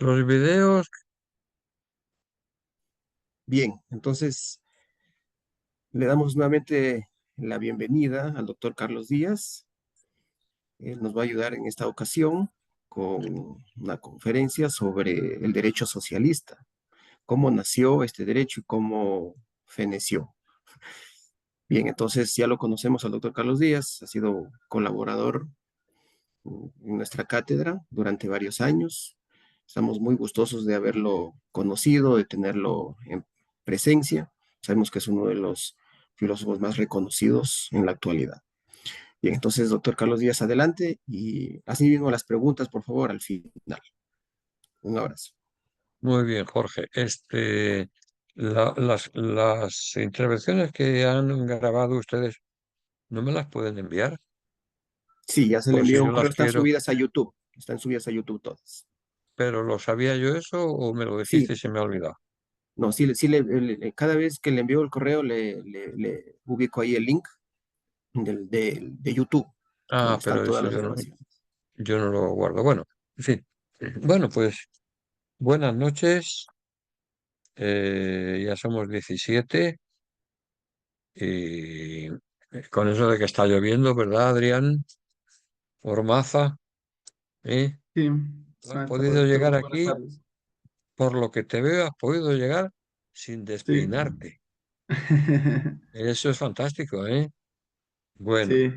Los videos, Bien, entonces le damos nuevamente la bienvenida al doctor Carlos Díaz. Él nos va a ayudar en esta ocasión con una conferencia sobre el derecho socialista, cómo nació este derecho y cómo feneció. Bien, entonces ya lo conocemos al doctor Carlos Díaz, ha sido colaborador en nuestra cátedra durante varios años. Estamos muy gustosos de haberlo conocido, de tenerlo en presencia. Sabemos que es uno de los filósofos más reconocidos en la actualidad. Bien, entonces, doctor Carlos Díaz, adelante y así mismo las preguntas, por favor, al final. Un abrazo. muy bien, Jorge. Las intervenciones que han grabado ustedes, ¿no me las pueden enviar? Sí, ya se le Por si envió un yo correo, las están quiero, subidas a YouTube. Están subidas a YouTube todas. pero ¿lo sabía yo eso o me lo dijiste Sí, y se me ha olvidado? no, sí, cada vez que le envío el correo le ubico ahí el link de YouTube, Ah, donde están pero todas eso las grabaciones. yo no lo guardo. Bueno, en fin. Bueno, pues buenas noches. Ya somos 17 y con eso de que está lloviendo, ¿verdad, Adrián? Ormaza, ¿eh? Sí, Has exacto. podido llegar Buenas aquí, tardes. por lo que te veo, has podido llegar sin Sí. despeinarte. Eso es fantástico, ¿eh? Bueno, Sí,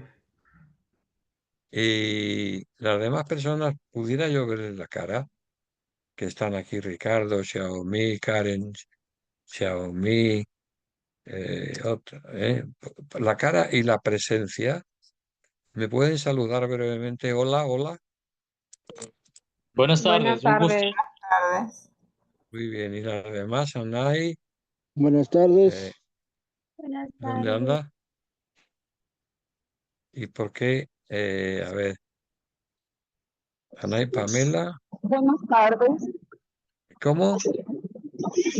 y las demás personas, pudiera yo verles la cara, que están aquí, Ricardo, Xiaomi, Karen, Xiaomi, otra, la cara y la presencia. ¿Me pueden saludar brevemente? Hola, hola. Buenas Buenas tardes, un gusto. tardes. Tardes. Muy bien. ¿Y las demás, Anay? Buenas Eh, tardes. Buenas ¿Dónde tardes. anda? ¿Y por qué? A ver, Anay, Pamela. Buenas tardes. ¿Cómo?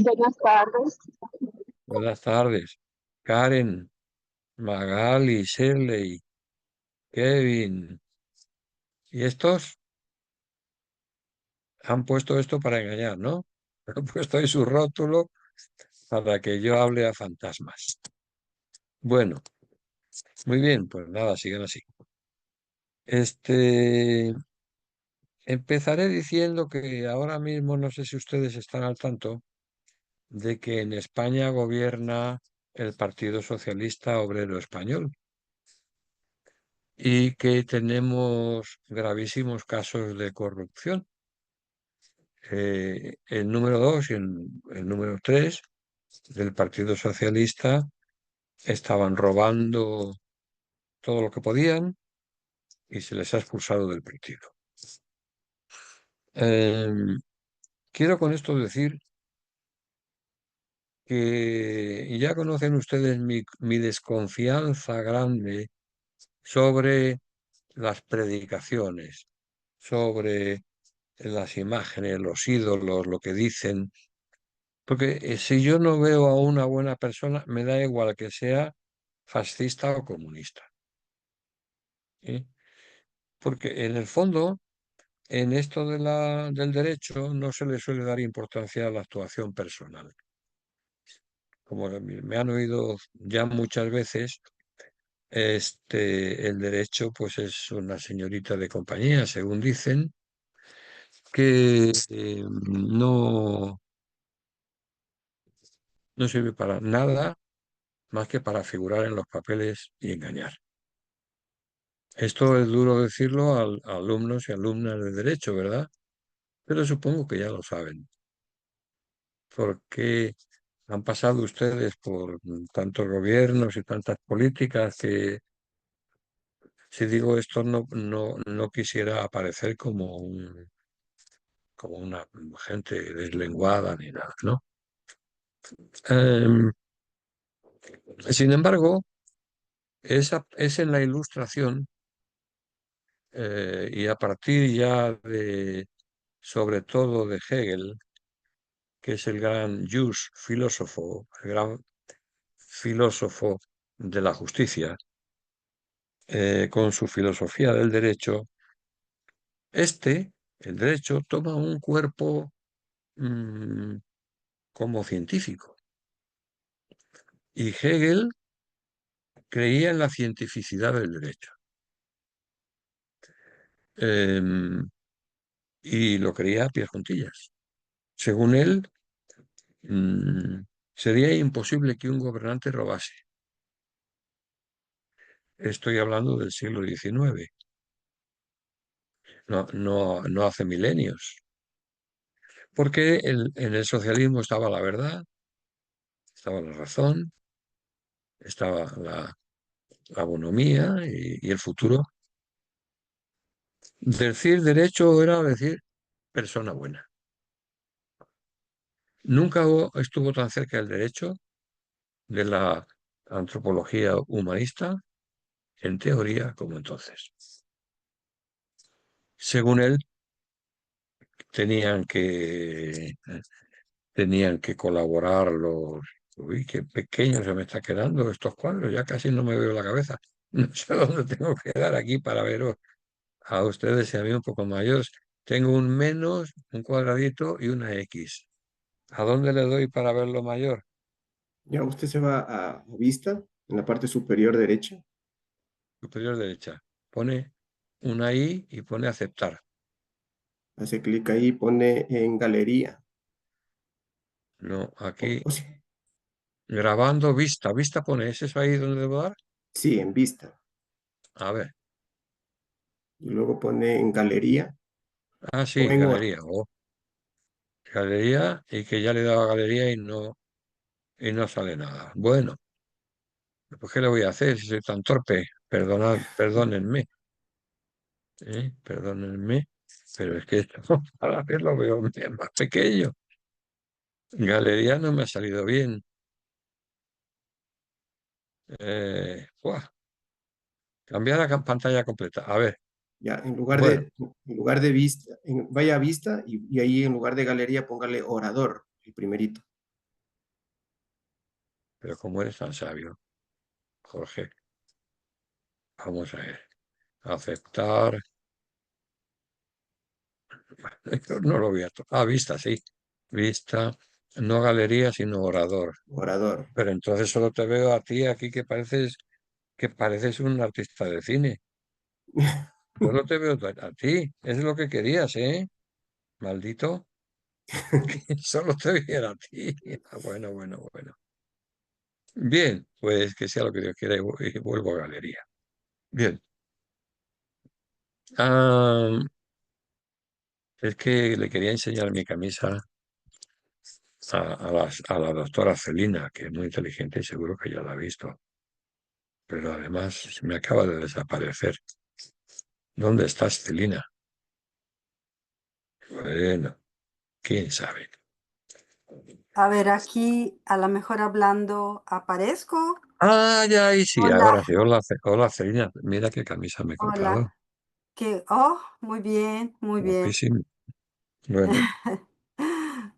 Buenas tardes. Buenas tardes. Karen, Magali, Shirley, Kevin. ¿Y estos? Han puesto esto para engañar, ¿no? Han puesto ahí su rótulo para que yo hable a fantasmas. Bueno, muy bien, pues nada, sigan así. Este, Empezaré diciendo que ahora mismo no sé si ustedes están al tanto de que en España gobierna el Partido Socialista Obrero Español y que tenemos gravísimos casos de corrupción. El número 2 y el número 3 del Partido Socialista estaban robando todo lo que podían y se les ha expulsado del partido. Em, Quiero con esto decir que ya conocen ustedes mi desconfianza grande sobre las predicaciones, sobre las imágenes, los ídolos, lo que dicen, porque si yo no veo a una buena persona, me da igual que sea fascista o comunista, ¿eh? Porque en el fondo, en esto del derecho, no se le suele dar importancia a la actuación personal. Como me han oído ya muchas veces, el derecho pues es una señorita de compañía, según dicen, que no sirve para nada más que para figurar en los papeles y engañar. Esto es duro decirlo a alumnos y alumnas de derecho, ¿verdad? Pero supongo que ya lo saben, porque han pasado ustedes por tantos gobiernos y tantas políticas que si digo esto no quisiera aparecer como una gente deslenguada ni nada, ¿no? Em, Sin embargo, es en la Ilustración y a partir ya sobre todo de Hegel, que es el gran jus filósofo, el gran filósofo de la justicia, con su filosofía del derecho, el derecho toma un cuerpo mm, como científico. Y Hegel creía en la cientificidad del derecho. Em, y lo creía a pies juntillas. Según él, mm, sería imposible que un gobernante robase. Estoy hablando del siglo XIX, no hace milenios. Porque en el socialismo estaba la verdad, estaba la razón, estaba la bonomía y el futuro. Decir derecho era decir persona buena. Nunca estuvo tan cerca el derecho de la antropología humanista, en teoría, como entonces. Según él, tenían que, tenían que colaborar los... Uy, qué pequeño se me está quedando estos cuadros, ya casi no me veo la cabeza. No sé dónde tengo que dar aquí para veros a ustedes y a mí un poco mayores. Tengo un menos, un cuadradito y una X. ¿A dónde le doy para verlo mayor? Ya usted se va a vista, en la parte superior derecha, Superior derecha. Pone una I y pone aceptar. hace clic ahí, pone en galería. No, aquí Sí, grabando vista. Vista pone, ¿es eso ahí donde debo dar? sí, en vista. A ver. Y luego pone en galería Ah, o sí, en hora. galería. Oh, galería y que ya le he dado a galería y no sale nada. Bueno, pues ¿qué le voy a hacer si soy tan torpe? Perdonad, perdónenme, perdónenme, pero es que esto para ver lo veo más pequeño. Galería no me ha salido bien. Buah, cambiar la pantalla completa. A ver, Ya, bueno, en lugar de vista, vaya a vista y ahí en lugar de galería póngale orador, el primerito. pero como eres tan sabio, Jorge, vamos a ver. Aceptar. No lo voy a tocar. Ah, vista, sí. Vista, no galería, sino orador. Orador. Pero entonces solo te veo a ti aquí que pareces un artista de cine. Solo te veo a ti. Es lo que querías, ¿eh? Maldito. Que solo te viera a ti. Ah, bueno, bueno, bueno. Bien, pues que sea lo que Dios quiera y vuelvo a galería. Bien. Ah, es que le quería enseñar mi camisa a la doctora Celina, que es muy inteligente y seguro que ya la ha visto. Pero además se me acaba de desaparecer. ¿Dónde estás, Celina? Bueno, quién sabe. A ver, aquí a lo mejor hablando aparezco. Ah, ya, ahí sí, ahora Hola, sí. Hola, hola, Celina. Mira qué camisa me he comprado. hola. Oh, muy bien, muy bien. Guapísimo. Bueno,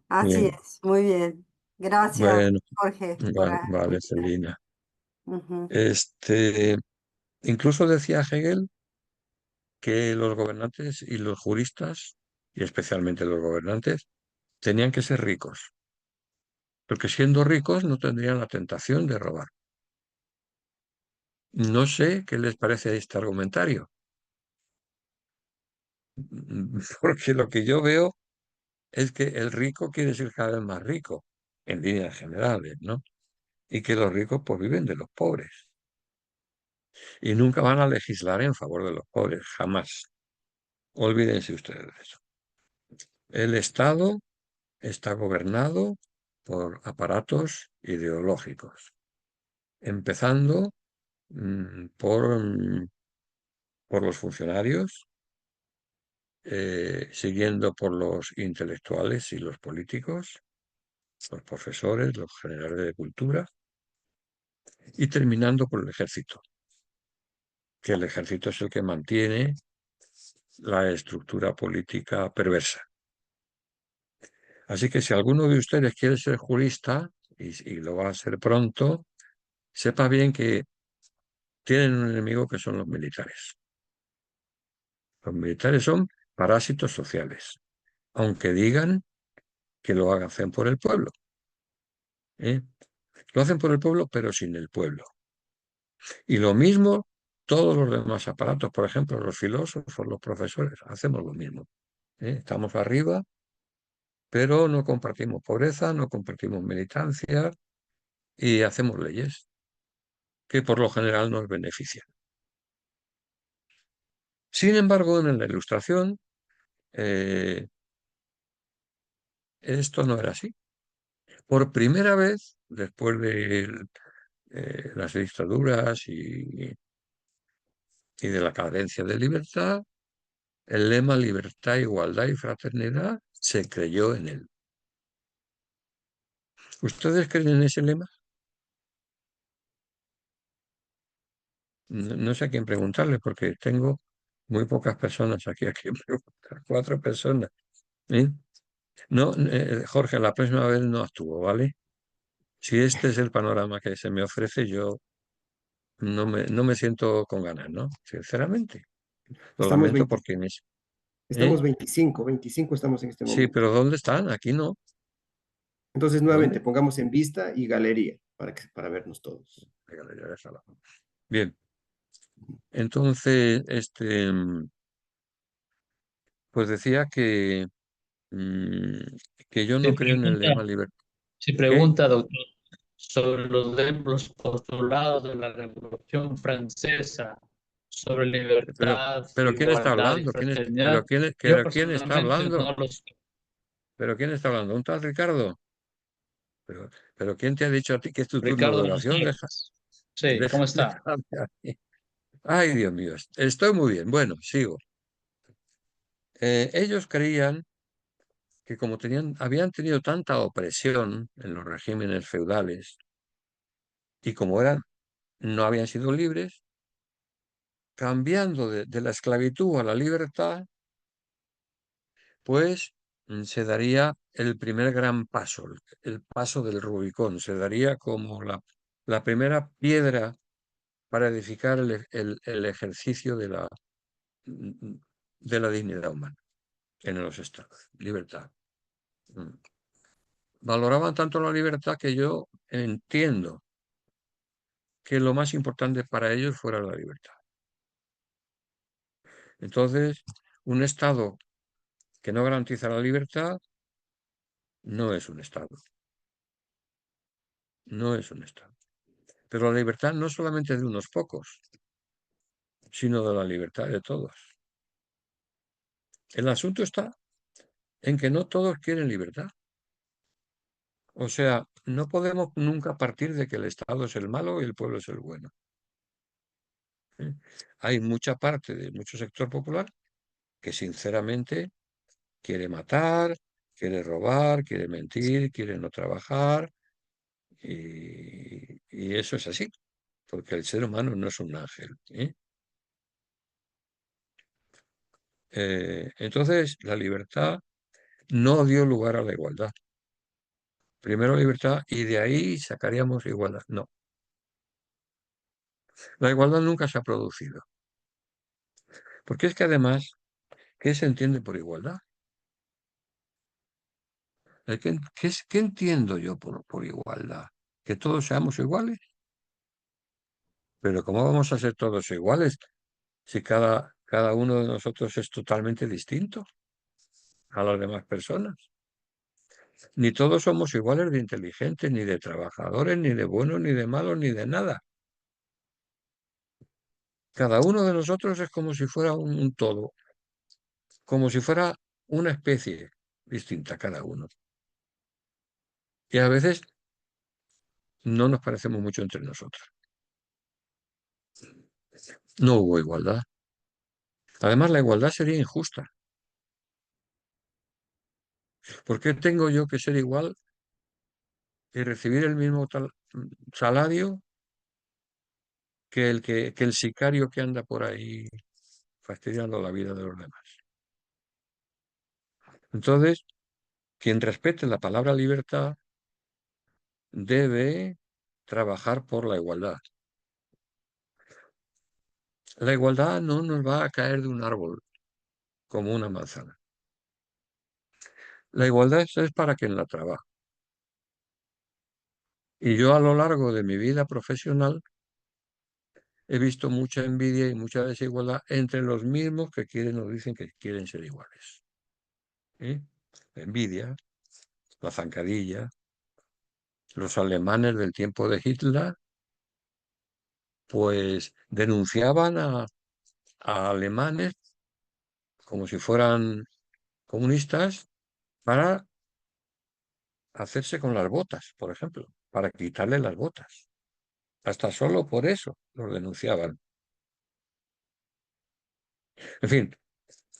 Así bien. es, muy bien. Gracias, Bueno, Jorge, por vale, invitar. Celina. Ujú. Este, incluso decía Hegel que los gobernantes y los juristas, y especialmente los gobernantes, tenían que ser ricos, porque siendo ricos no tendrían la tentación de robar. No sé qué les parece este argumentario, porque lo que yo veo es que el rico quiere ser cada vez más rico, en líneas generales, ¿no? Y que los ricos pues viven de los pobres y nunca van a legislar en favor de los pobres, jamás. Olvídense ustedes de eso. El Estado está gobernado por aparatos ideológicos, empezando por los funcionarios, siguiendo por los intelectuales y los políticos, los profesores, los generales de cultura, y terminando por el ejército, que el ejército es el que mantiene la estructura política perversa. Así que si alguno de ustedes quiere ser jurista, y lo va a ser pronto, sepa bien que tienen un enemigo que son los militares. Los militares son parásitos sociales, aunque digan que lo hacen por el pueblo. ¿Eh? Lo hacen por el pueblo, pero sin el pueblo. Y lo mismo todos los demás aparatos, por ejemplo, los filósofos, los profesores, hacemos lo mismo. Estamos arriba, pero no compartimos pobreza, no compartimos militancia y hacemos leyes que por lo general nos benefician. Sin embargo, en la Ilustración, esto no era así. Por primera vez, después de las dictaduras y de la cadencia de libertad, el lema libertad, igualdad y fraternidad se creyó en él. ¿Ustedes creen en ese lema? No sé a quién preguntarle porque tengo muy pocas personas aquí a quien preguntar. 4 personas. ¿Eh? No, Jorge, la próxima vez no actúo, ¿vale? Si este es el panorama que se me ofrece, yo no me siento con ganas, ¿no? Sinceramente. Lo Estamos lamento 20 por quienes. estamos ¿Eh? 25 estamos en este Sí, momento. pero ¿dónde están? Aquí no. Entonces, ¿Dónde? nuevamente, pongamos en vista y galería para vernos todos. Venga, ya déjalo. Bien, entonces, pues decía mm, que yo Si no creo en el pregunta, lema libertad. si ¿Qué? pregunta, doctor, sobre los postulados de la Revolución Francesa, sobre Pero, libertad, pero ¿quién está igualdad y hablando? fraternidad, yo ¿Quién está personalmente hablando? no los... ¿Pero quién está hablando? ¿Un tal Ricardo? Pero, pero ¿quién te ha dicho a ti que es tu turno de Ricardo, buenas oración? tardes. Sí, ¿cómo está? Déjame a mí. Ay, Dios mío, estoy muy bien. Bueno, sigo. Ellos creían que como habían tenido tanta opresión en los regímenes feudales y como no habían sido libres, cambiando de la esclavitud a la libertad, pues se daría el primer gran paso, el paso del Rubicón, se daría como la primera piedra para edificar el ejercicio de la dignidad humana en los estados. Libertad. Mm. Valoraban tanto la libertad que yo entiendo que lo más importante para ellos fuera la libertad. Entonces, un Estado que no garantiza la libertad no es un Estado, no es un Estado. Pero la libertad no solamente de unos pocos, sino de la libertad de todos. El asunto está en que no todos quieren libertad. O sea, no podemos nunca partir de que el Estado es el malo y el pueblo es el bueno. ¿Eh? Hay mucha parte de mucho sector popular que sinceramente quiere matar, quiere robar, quiere mentir, quiere no trabajar y eso es así, porque el ser humano no es un ángel. Entonces, la libertad no dio lugar a la igualdad. Primero libertad y de ahí sacaríamos igualdad. No, la igualdad nunca se ha producido. Porque es que además, ¿qué se entiende por igualdad? ¿Qué entiendo yo por igualdad? ¿Que todos seamos iguales? Pero ¿cómo vamos a ser todos iguales si cada uno de nosotros es totalmente distinto a las demás personas? Ni todos somos iguales de inteligentes, ni de trabajadores, ni de buenos, ni de malos, ni de nada. Cada uno de nosotros es como si fuera un todo, como si fuera una especie distinta cada uno. Y a veces no nos parecemos mucho entre nosotros. No hubo igualdad. Además, la igualdad sería injusta. ¿Por qué tengo yo que ser igual y recibir el mismo salario que el sicario que anda por ahí fastidiando la vida de los demás? Entonces, quien respete la palabra libertad debe trabajar por la igualdad. La igualdad no nos va a caer de un árbol como una manzana. La igualdad es para quien la trabaja. Y yo a lo largo de mi vida profesional he visto mucha envidia y mucha desigualdad entre los mismos que quieren o dicen que quieren ser iguales. ¿Eh? La envidia, la zancadilla. Los alemanes del tiempo de Hitler, pues denunciaban a alemanes como si fueran comunistas para hacerse con las botas, por ejemplo, para quitarle las botas. Hasta solo por eso los denunciaban. En fin,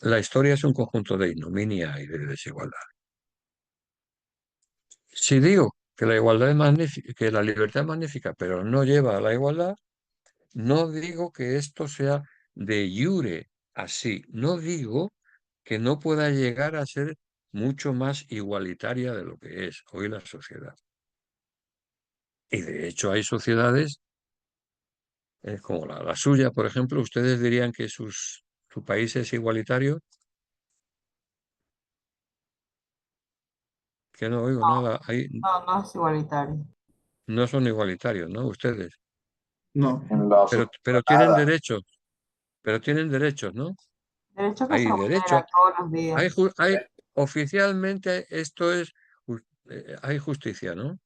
la historia es un conjunto de ignominia y de desigualdad. Si digo que la igualdad es magnífica, que la libertad es magnífica, pero no lleva a la igualdad, no digo que esto sea de iure así. No digo que no pueda llegar a ser mucho más igualitaria de lo que es hoy la sociedad. Y de hecho hay sociedades como la suya, por ejemplo. ¿Ustedes dirían que su país es igualitario? Que no oigo nada. Ahí No, no es igualitario. no son igualitarios, ¿no? Ustedes. No. Pero tienen derechos. Pero tienen derechos, ¿no? Derecho que se Hay derechos. vulnera todos los días. Oficialmente esto es, hay justicia, ¿no?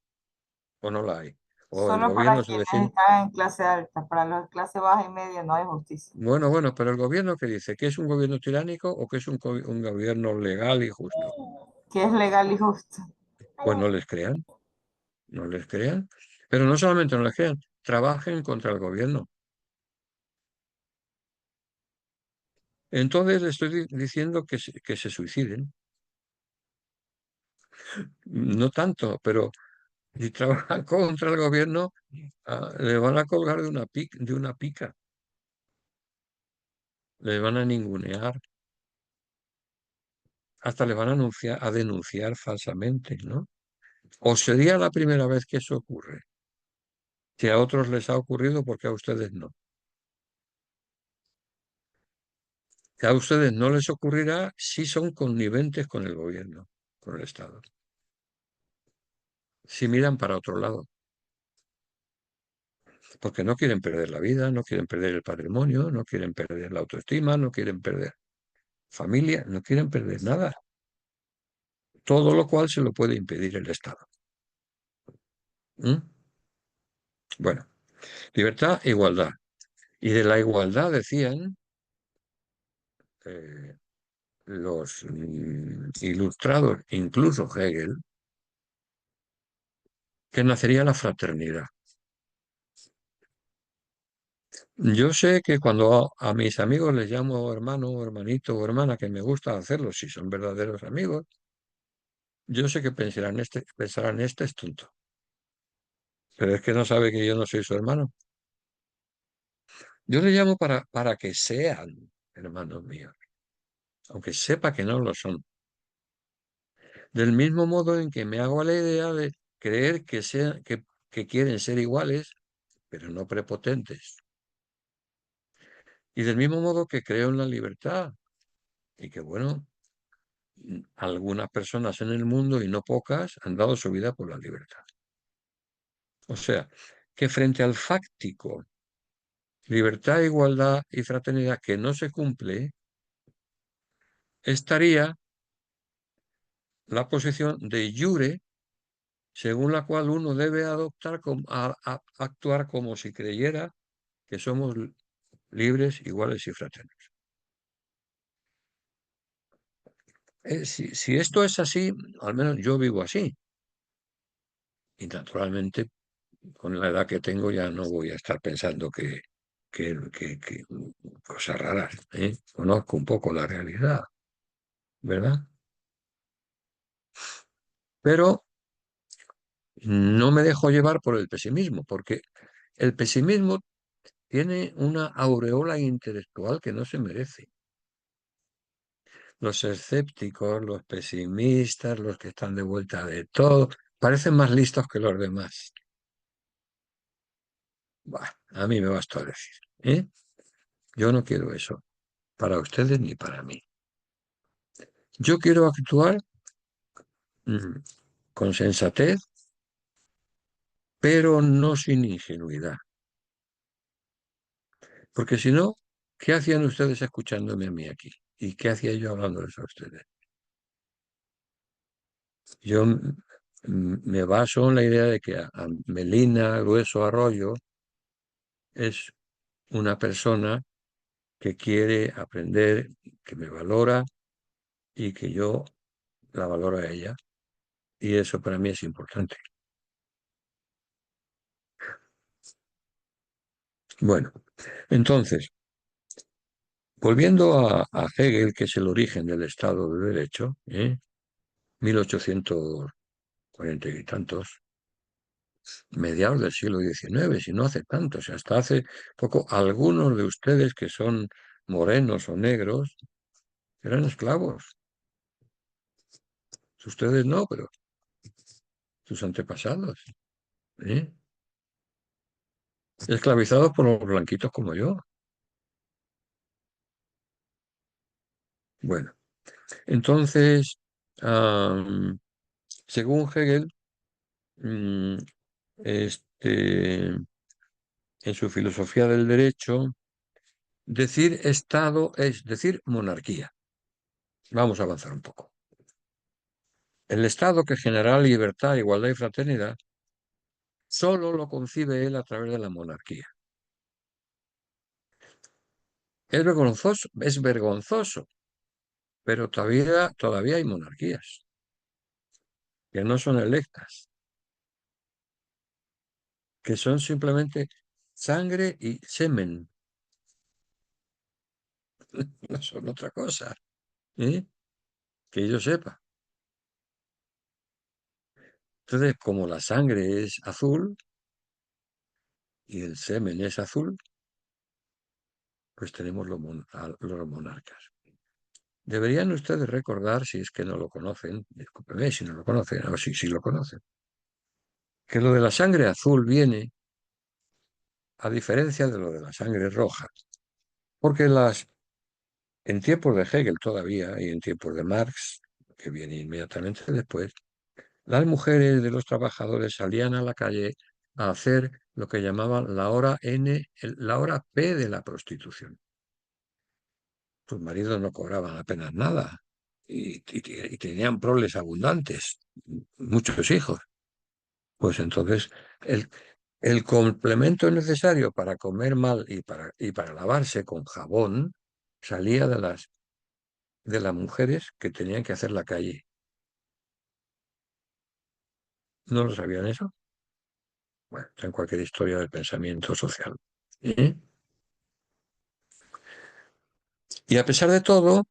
¿O no la hay? O el Solo para gobierno se quienes define. están en clase alta, para los de clase baja y media no hay justicia. Bueno, pero el gobierno que dice que es un gobierno tiránico o que es un gobierno legal y justo. Que es legal y justo. Pues no les crean, no les crean. Pero no solamente no les crean, trabajen contra el gobierno. Entonces le estoy diciendo que se suiciden. No tanto, pero si trabajan contra el gobierno, le van a colgar de una pica. Le van a ningunear, hasta le van a denunciar falsamente, ¿no? ¿O sería la primera vez que eso ocurre? Si a otros les ha ocurrido, ¿por qué a ustedes no? Que a ustedes no les ocurrirá si son conniventes con el gobierno, con el Estado. Si miran para otro lado, porque no quieren perder la vida, no quieren perder el patrimonio, no quieren perder la autoestima, no quieren perder familia, no quieren perder nada. Todo lo cual se lo puede impedir el Estado. ¿Mm? Bueno, libertad e igualdad. Y de la igualdad decían los ilustrados, incluso Hegel, que nacería la fraternidad. Yo sé que cuando a mis amigos les llamo hermano, hermanito o hermana, que me gusta hacerlo si son verdaderos amigos, yo sé que pensarán, este es tonto. Pero es que no sabe que yo no soy su hermano. Yo le llamo para que sean hermanos míos, aunque sepa que no lo son. Del mismo modo en que me hago la idea de creer que quieren ser iguales, pero no prepotentes. Y del mismo modo que creo en la libertad y que, bueno, algunas personas en el mundo, y no pocas, han dado su vida por la libertad. O sea, que frente al fáctico, libertad, igualdad y fraternidad que no se cumple, estaría la posición de iure, según la cual uno debe actuar como si creyera que somos libres, iguales y fraternos. Si esto es así, al menos yo vivo así. Y naturalmente, con la edad que tengo, ya no voy a estar pensando que cosas raras. Conozco un poco la realidad, ¿verdad? Pero no me dejo llevar por el pesimismo, porque el pesimismo tiene una aureola intelectual que no se merece. Los escépticos, los pesimistas, los que están de vuelta de todo, parecen más listos que los demás. Bah, a mí me basta decir, ¿eh? Yo no quiero eso, para ustedes ni para mí. Yo quiero actuar mm, con sensatez, pero no sin ingenuidad. Porque si no, ¿qué hacían ustedes escuchándome a mí aquí? ¿Y qué hacía yo hablándoles a ustedes? Yo me baso en la idea de que a Melina Grueso Arroyo es una persona que quiere aprender, que me valora y que yo la valoro a ella. Y eso para mí es importante. Bueno, entonces, volviendo a Hegel, que es el origen del Estado de Derecho, 1840 y tantos, mediados del siglo XIX, si no hace tanto, o sea, hasta hace poco, algunos de ustedes que son morenos o negros eran esclavos. Ustedes no, pero sus antepasados, ¿eh? Esclavizados por los blanquitos como yo. Bueno, entonces, según Hegel, mm, este, en su filosofía del derecho, decir Estado es decir monarquía. Vamos a avanzar un poco. El Estado que generará libertad, igualdad y fraternidad, solo lo concibe él a través de la monarquía. Es vergonzoso, pero todavía hay monarquías que no son electas, que son simplemente sangre y semen, no son otra cosa, ¿eh? Que yo sepa. Entonces, como la sangre es azul y el semen es azul, pues tenemos los monarcas. Deberían ustedes recordar, si es que no lo conocen, discúlpeme si no lo conocen, o si lo conocen, que lo de la sangre azul viene a diferencia de lo de la sangre roja, porque en tiempos de Hegel todavía y en tiempos de Marx, que viene inmediatamente después, las mujeres de los trabajadores salían a la calle a hacer lo que llamaban la hora N, la hora P de la prostitución. Sus maridos no cobraban apenas nada y tenían proles abundantes, muchos hijos. Pues entonces el, el complemento necesario para comer mal y para lavarse con jabón salía de las mujeres que tenían que hacer la calle. ¿No lo sabían eso? Bueno, está en cualquier historia del pensamiento social. ¿Eh? Y a pesar de todo,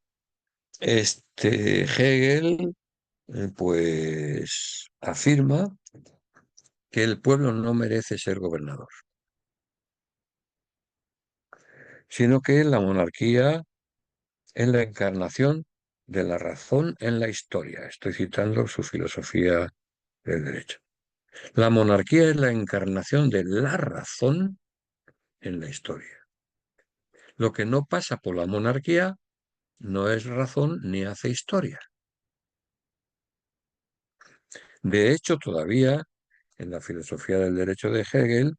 Hegel pues afirma que el pueblo no merece ser gobernador, sino que la monarquía es la encarnación de la razón en la historia. Estoy citando su filosofía del derecho. La monarquía es la encarnación de la razón en la historia. Lo que no pasa por la monarquía no es razón ni hace historia. De hecho, todavía en la filosofía del derecho de Hegel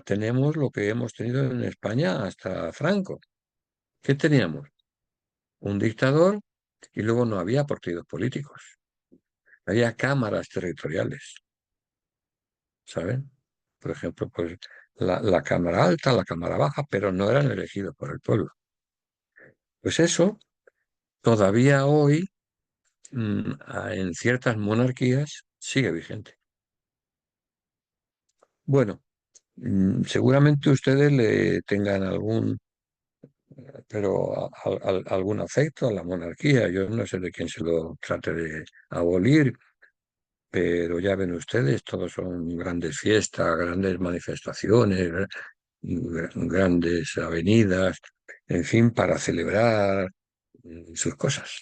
tenemos lo que hemos tenido en España hasta Franco. ¿Qué teníamos? Un dictador y luego no había partidos políticos. Había cámaras territoriales, ¿saben? Por ejemplo, pues la Cámara Alta, la Cámara Baja, pero no eran elegidos por el pueblo. Pues eso todavía hoy en ciertas monarquías sigue vigente. Bueno, seguramente ustedes le tengan algún afecto a la monarquía. Yo no sé de quién se lo trate de abolir, pero ya ven ustedes, todos son grandes fiestas, grandes manifestaciones, grandes avenidas, en fin, para celebrar sus cosas.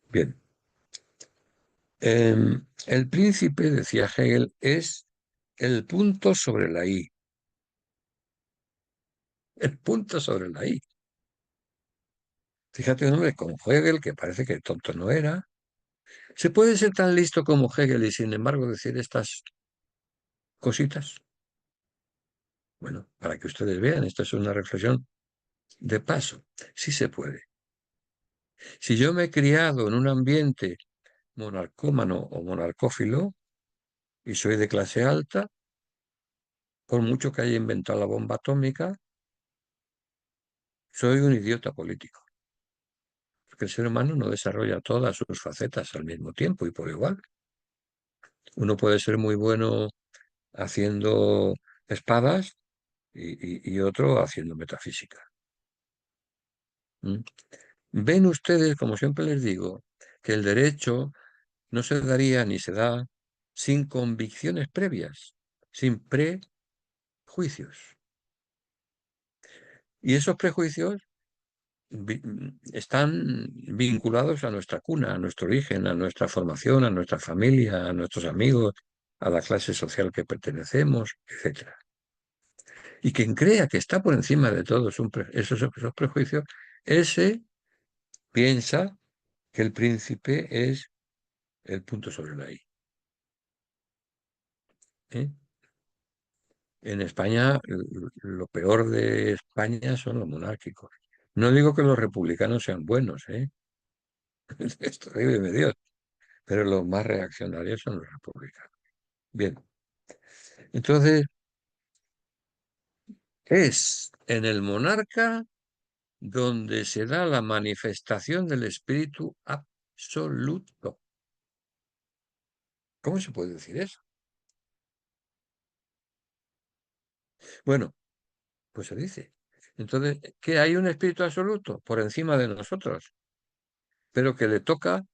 Bien. El príncipe, decía Hegel, es el punto sobre la I. El punto sobre la I. Fíjate un hombre como Hegel, que parece que tonto no era. ¿Se puede ser tan listo como Hegel y sin embargo decir estas cositas? Bueno, para que ustedes vean, esto es una reflexión de paso. Sí se puede. Si yo me he criado en un ambiente monarcómano o monarcófilo y soy de clase alta, por mucho que haya inventado la bomba atómica, soy un idiota político. Porque el ser humano no desarrolla todas sus facetas al mismo tiempo y por igual. Uno puede ser muy bueno haciendo espadas y otro haciendo metafísica. ¿Mm? Ven ustedes, como siempre les digo, que el derecho no se daría ni se da sin convicciones previas, sin prejuicios. Y esos prejuicios están vinculados a nuestra cuna, a nuestro origen, a nuestra formación, a nuestra familia, a nuestros amigos, a la clase social que pertenecemos, etc. Y quien crea que está por encima de todos esos prejuicios, ese piensa que el príncipe es el punto sobre la I. ¿Eh? En España, lo peor de España son los monárquicos. No digo que los republicanos sean buenos, ¿eh? Esto de Dios, pero los más reaccionarios son los republicanos. Bien, entonces es en el monarca donde se da la manifestación del espíritu absoluto. ¿Cómo se puede decir eso? Bueno, pues se dice. Entonces, ¿qué hay un espíritu absoluto por encima de nosotros, pero que le toca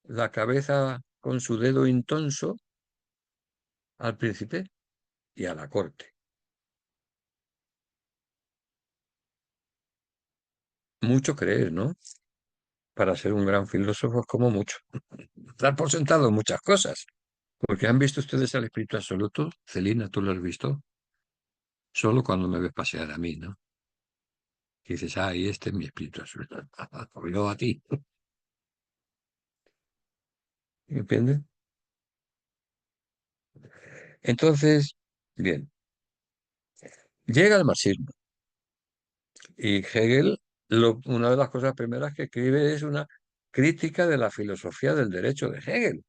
la cabeza con su dedo intonso al príncipe y a la corte? Mucho creer, ¿no? Para ser un gran filósofo es como mucho. Dar por sentado muchas cosas. Porque han visto ustedes al espíritu absoluto. Celina, tú lo has visto. Solo cuando me ves pasear a mí, ¿no? Y dices, y este es mi espíritu absoluto. O yo a ti. ¿Entiendes? Entonces, bien, llega el marxismo. Y Hegel, una de las cosas primeras que escribe es una crítica de la filosofía del derecho de Hegel.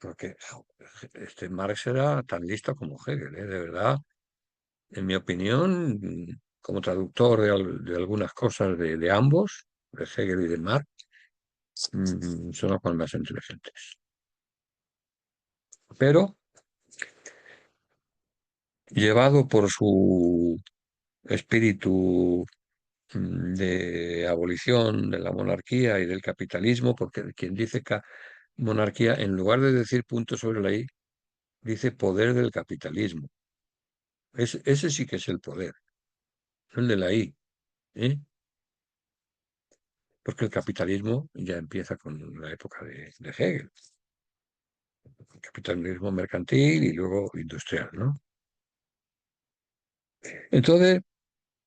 Porque este Marx era tan listo como Hegel, ¿eh? De verdad, en mi opinión, como traductor de algunas cosas de ambos, de Hegel y de Marx, son los más inteligentes. Pero llevado por su espíritu de abolición de la monarquía y del capitalismo, porque quien dice monarquía, en lugar de decir punto sobre la I, dice poder del capitalismo. Ese sí que es el poder, no el de la I, ¿eh? Porque el capitalismo ya empieza con la época de Hegel, el capitalismo mercantil y luego industrial, ¿no? Entonces,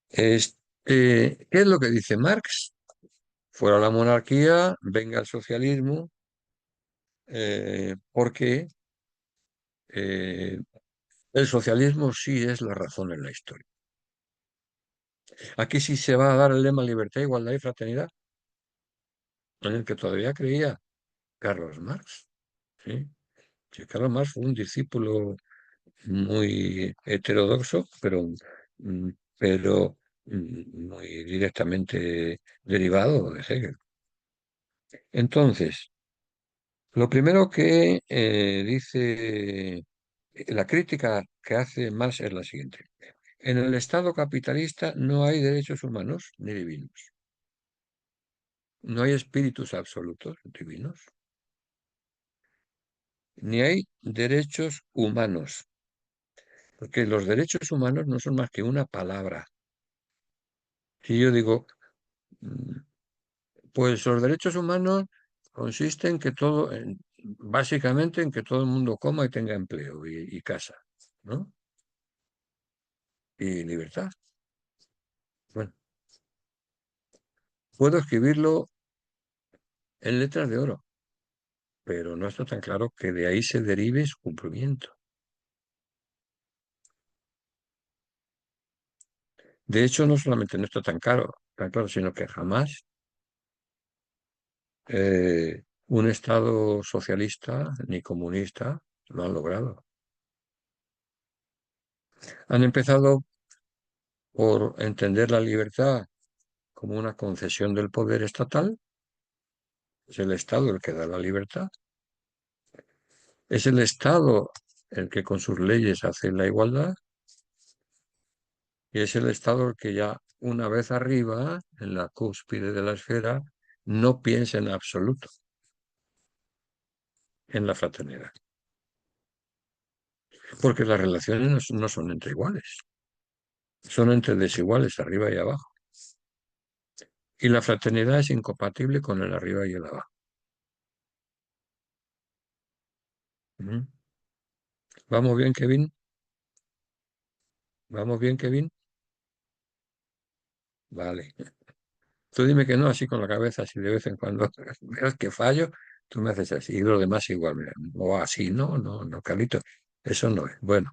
¿qué es lo que dice Marx? Fuera la monarquía, venga el socialismo, porque eh, el socialismo sí es la razón en la historia. Aquí sí se va a dar el lema libertad, igualdad y fraternidad, en el que todavía creía Carlos Marx. ¿Sí? Sí, Carlos Marx fue un discípulo muy heterodoxo, mm, pero muy directamente derivado de Hegel. Entonces, lo primero que dice la crítica que hace Marx es la siguiente. En el Estado capitalista no hay derechos humanos ni divinos. No hay espíritus absolutos divinos. Ni hay derechos humanos. Porque los derechos humanos no son más que una palabra. Si yo digo, mm, pues los derechos humanos consisten en que básicamente en que todo el mundo coma y tenga empleo y casa, ¿no? Y libertad. Bueno, puedo escribirlo en letras de oro, pero no está tan claro que de ahí se derive su cumplimiento. De hecho, no solamente no está tan claro, sino que jamás un Estado socialista ni comunista lo han logrado. Han empezado por entender la libertad como una concesión del poder estatal. Es el Estado el que da la libertad. Es el Estado el que con sus leyes hace la igualdad. Y es el Estado el que ya una vez arriba, en la cúspide de la esfera, no piensa en absoluto en la fraternidad. Porque las relaciones no son entre iguales, son entre desiguales, arriba y abajo. Y la fraternidad es incompatible con el arriba y el abajo. ¿Mm? ¿Vamos bien, Kevin? ¿Vamos bien, Kevin? Vale. Tú dime que no, así con la cabeza, así de vez en cuando veas que fallo, tú me haces así. Y lo demás igual, mira, o así, no, Carlito, eso no es. Bueno,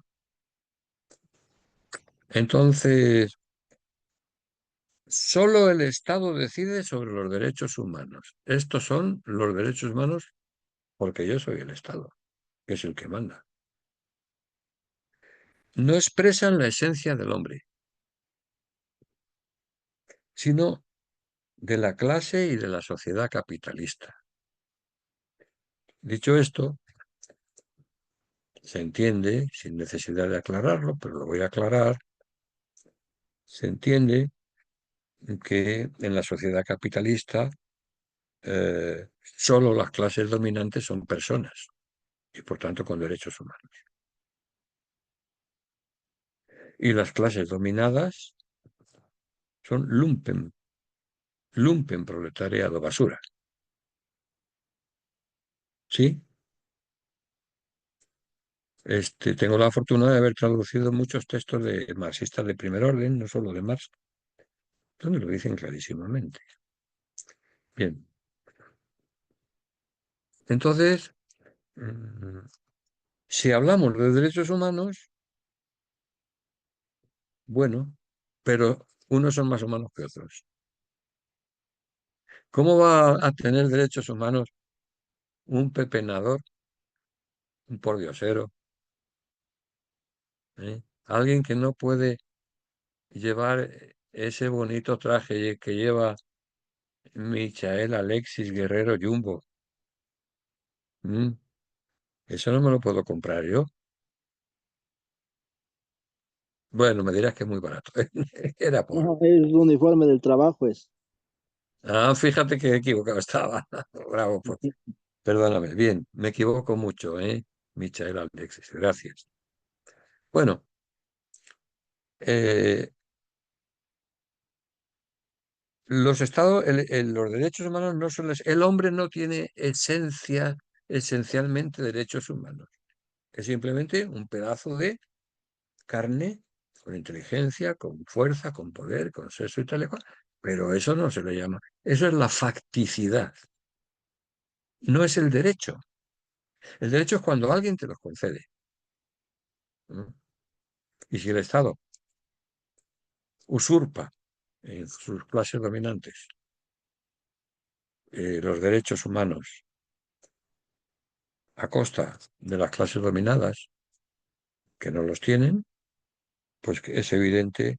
entonces, solo el Estado decide sobre los derechos humanos. Estos son los derechos humanos porque yo soy el Estado, que es el que manda. No expresan la esencia del hombre, sino de la clase y de la sociedad capitalista. Dicho esto, se entiende, sin necesidad de aclararlo, pero lo voy a aclarar, se entiende que en la sociedad capitalista solo las clases dominantes son personas y por tanto con derechos humanos. Y las clases dominadas son lumpen proletariado, basura. ¿Sí? Tengo la fortuna de haber traducido muchos textos de marxistas de primer orden, no solo de Marx, donde lo dicen clarísimamente. Bien. Entonces, si hablamos de derechos humanos, bueno, pero unos son más humanos que otros. ¿Cómo va a tener derechos humanos un pepenador, un pordiosero, alguien que no puede llevar ese bonito traje que lleva Michael Alexis Guerrero Jumbo? ¿Mm? Eso no me lo puedo comprar yo. Bueno, me dirás que es muy barato. Era pobre. No, es un uniforme del trabajo, es. Ah, fíjate que equivocado estaba. Bravo, perdóname. Bien, me equivoco mucho, ¿eh? Michael Alexis, gracias. Bueno, eh, los estados, los derechos humanos no son... El hombre no tiene esencialmente derechos humanos. Es simplemente un pedazo de carne con inteligencia, con fuerza, con poder, con sexo y tal y cual. Pero eso no se le llama. Eso es la facticidad. No es el derecho. El derecho es cuando alguien te los concede. ¿No? Y si el Estado usurpa en sus clases dominantes los derechos humanos a costa de las clases dominadas que no los tienen, pues que es evidente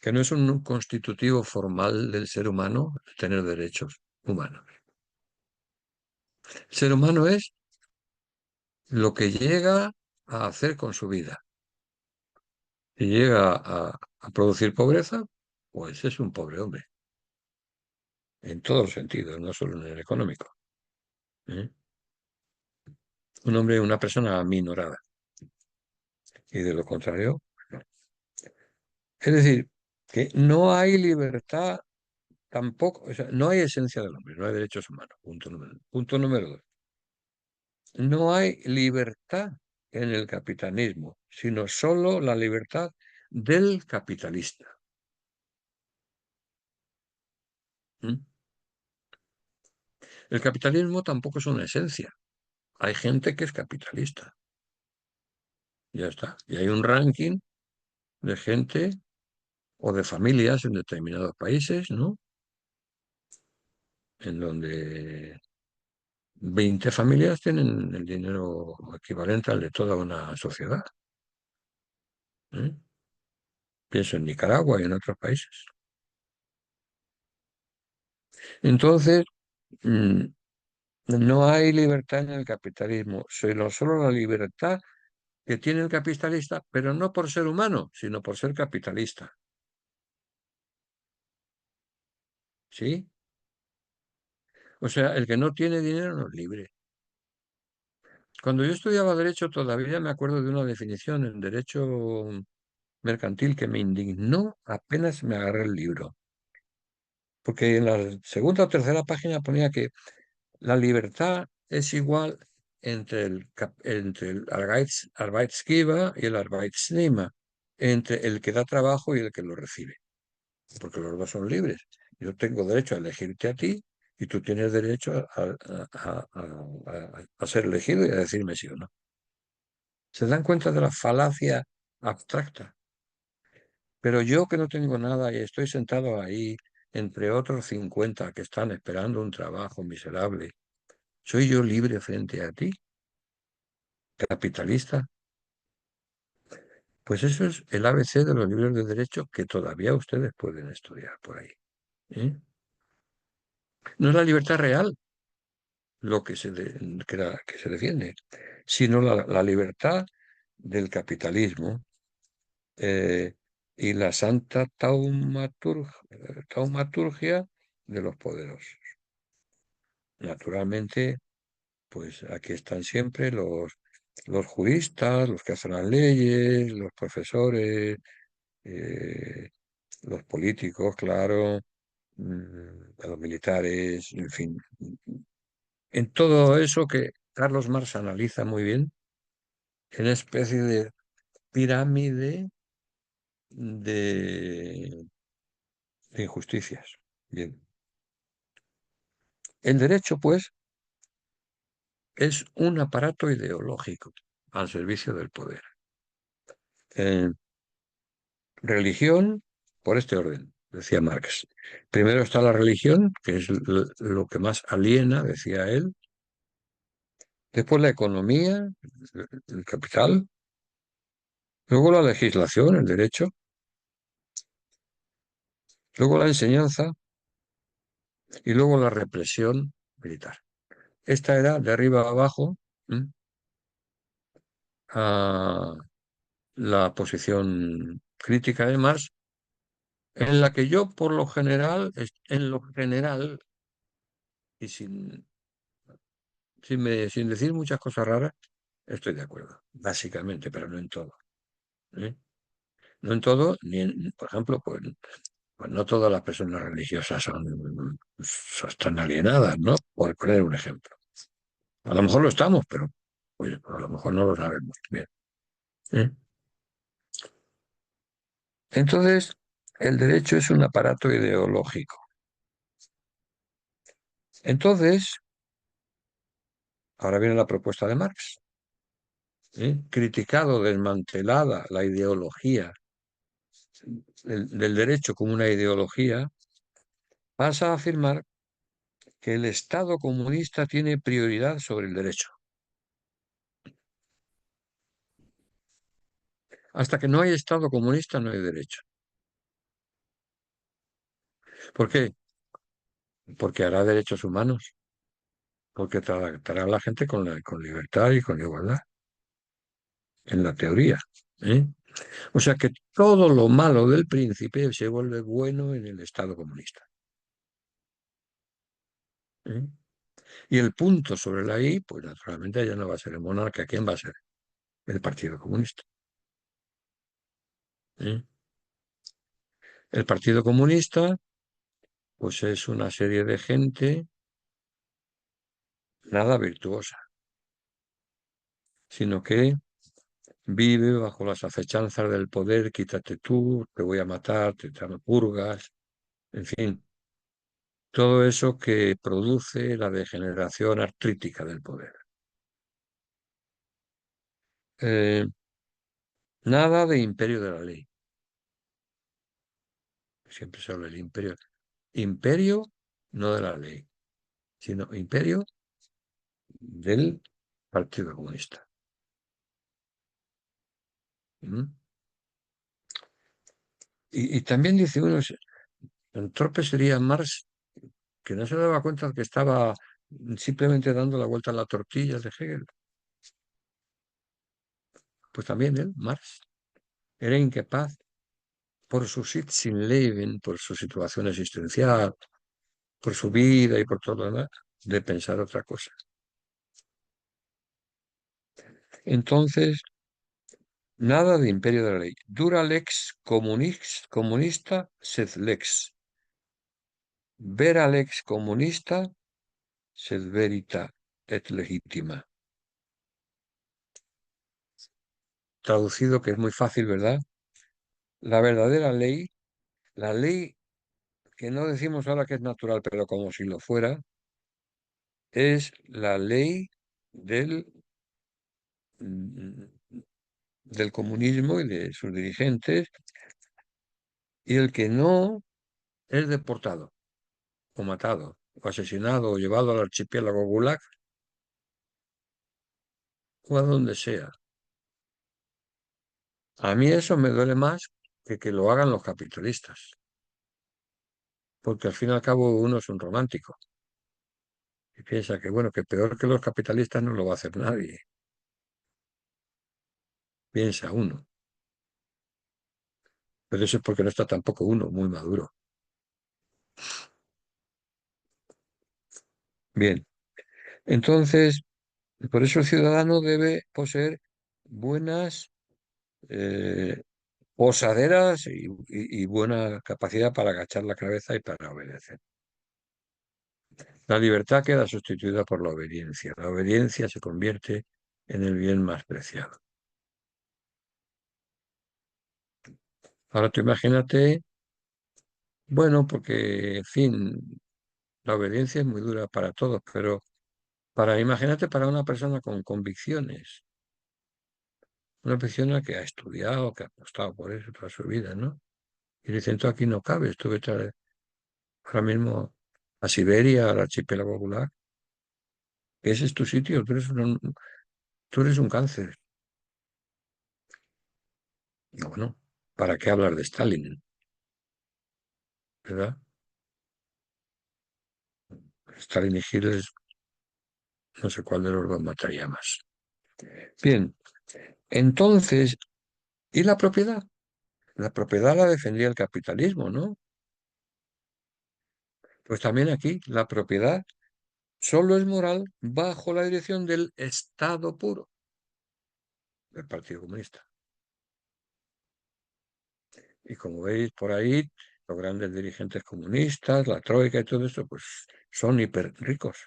que no es un constitutivo formal del ser humano tener derechos humanos. El ser humano es lo que llega a hacer con su vida. Si llega a producir pobreza, pues es un pobre hombre, en todos los sentidos, no solo en el económico. ¿Eh? Un hombre, una persona aminorada. Y de lo contrario, no. Es decir, que no hay libertad tampoco, o sea, no hay esencia del hombre, no hay derechos humanos. Punto número 2. No hay libertad en el capitalismo, sino solo la libertad del capitalista. ¿Mm? El capitalismo tampoco es una esencia. Hay gente que es capitalista. Ya está. Y hay un ranking de gente o de familias en determinados países, ¿no? En donde 20 familias tienen el dinero equivalente al de toda una sociedad. ¿Eh? Pienso en Nicaragua y en otros países. Entonces, mm, no hay libertad en el capitalismo, sino solo la libertad que tiene el capitalista, pero no por ser humano, sino por ser capitalista. ¿Sí? O sea, el que no tiene dinero no es libre. Cuando yo estudiaba derecho todavía me acuerdo de una definición en derecho mercantil que me indignó apenas me agarré el libro. Porque en la segunda o tercera página ponía que la libertad es igual entre el Arbeitsgeber y el Arbeitsnehmer, entre el que da trabajo y el que lo recibe, porque los dos son libres. Yo tengo derecho a elegirte a ti y tú tienes derecho a ser elegido y a decirme sí o no. ¿Se dan cuenta de la falacia abstracta? Pero yo que no tengo nada y estoy sentado ahí entre otros 50 que están esperando un trabajo miserable, ¿soy yo libre frente a ti, capitalista? Pues eso es el ABC de los libros de derecho que todavía ustedes pueden estudiar por ahí. ¿Eh? No es la libertad real lo que que se defiende, sino la libertad del capitalismo eh, y la santa taumaturgia de los poderosos. Naturalmente, pues aquí están siempre los juristas, los que hacen las leyes, los profesores, eh, los políticos, claro, los militares, en fin. En todo eso que Carlos Marx analiza muy bien, en una especie de pirámide de injusticias. Bien. El derecho, pues, es un aparato ideológico al servicio del poder. Religión, por este orden, decía Marx. Primero está la religión, que es lo que más aliena, decía él. Después la economía, el capital. Luego la legislación, el derecho. Luego la enseñanza y luego la represión militar. Esta era de arriba a abajo a la posición crítica de Marx, en la que yo por lo general, en lo general, y sin decir muchas cosas raras, estoy de acuerdo, básicamente, pero no en todo. ¿Eh? No en todo, por ejemplo, pues no todas las personas religiosas están alienadas, ¿no? Por poner un ejemplo. A lo mejor lo estamos, pero pues, a lo mejor no lo sabemos bien. ¿Eh? Entonces, el derecho es un aparato ideológico. Entonces, ahora viene la propuesta de Marx. Criticado, desmantelada la ideología del derecho como una ideología, pasa a afirmar que el Estado comunista tiene prioridad sobre el derecho. Hasta que no hay Estado comunista no hay derecho. ¿Por qué? Porque hará derechos humanos, porque tratará a la gente con libertad y con igualdad, en la teoría. ¿Eh? O sea que todo lo malo del príncipe se vuelve bueno en el Estado comunista. ¿Eh? Y el punto sobre la I, pues naturalmente ya no va a ser el monarca. ¿Quién va a ser? El Partido Comunista. ¿Eh? El Partido Comunista, pues es una serie de gente nada virtuosa, sino que vive bajo las acechanzas del poder, quítate tú, te voy a matar, te purgas, en fin. todo eso que produce la degeneración artrítica del poder. Eh, Nada de imperio de la ley. Siempre se habla del imperio. Imperio no de la ley, sino imperio del Partido Comunista. ¿Mm? Y también dice uno, el torpe sería Marx, que no se daba cuenta de que estaba simplemente dando la vuelta a la tortilla de Hegel. Pues también él, Marx, era incapaz por su Leben, por su situación existencial, por su vida y por todo lo demás, de pensar otra cosa. Entonces, nada de imperio de la ley. Dura lex comunista sed lex. Vera lex comunista sed verita et legitima. Traducido, que es muy fácil, ¿verdad? La verdadera ley, la ley que no decimos ahora que es natural, pero como si lo fuera, es la ley del, del comunismo y de sus dirigentes, y el que no es deportado, o matado, o asesinado, o llevado al archipiélago Gulag, o a donde sea. A mí eso me duele más que lo hagan los capitalistas, porque al fin y al cabo uno es un romántico y piensa que, bueno, que peor que los capitalistas no lo va a hacer nadie, piensa uno. Pero eso es porque no está tampoco uno muy maduro. Bien, entonces, por eso el ciudadano debe poseer buenas posaderas y buena capacidad para agachar la cabeza y para obedecer. La libertad queda sustituida por la obediencia. La obediencia se convierte en el bien más preciado. Ahora tú imagínate, bueno, porque, en fin, la obediencia es muy dura para todos, pero imagínate para una persona con convicciones, una persona que ha estudiado, que ha apostado por eso toda su vida, ¿no? Y dicen, tú aquí no cabes, tú vete ahora mismo a Siberia, al archipiélago Gulag, que ese es tu sitio, tú eres un cáncer. Y bueno, ¿para qué hablar de Stalin? ¿Verdad? Stalin y Hitler, no sé cuál de los dos mataría más. Bien, entonces, ¿y la propiedad? La propiedad la defendía el capitalismo, ¿no? Pues también aquí la propiedad solo es moral bajo la dirección del Estado puro, del Partido Comunista. Y como veis por ahí, los grandes dirigentes comunistas, la troika y todo eso, pues son hiper ricos.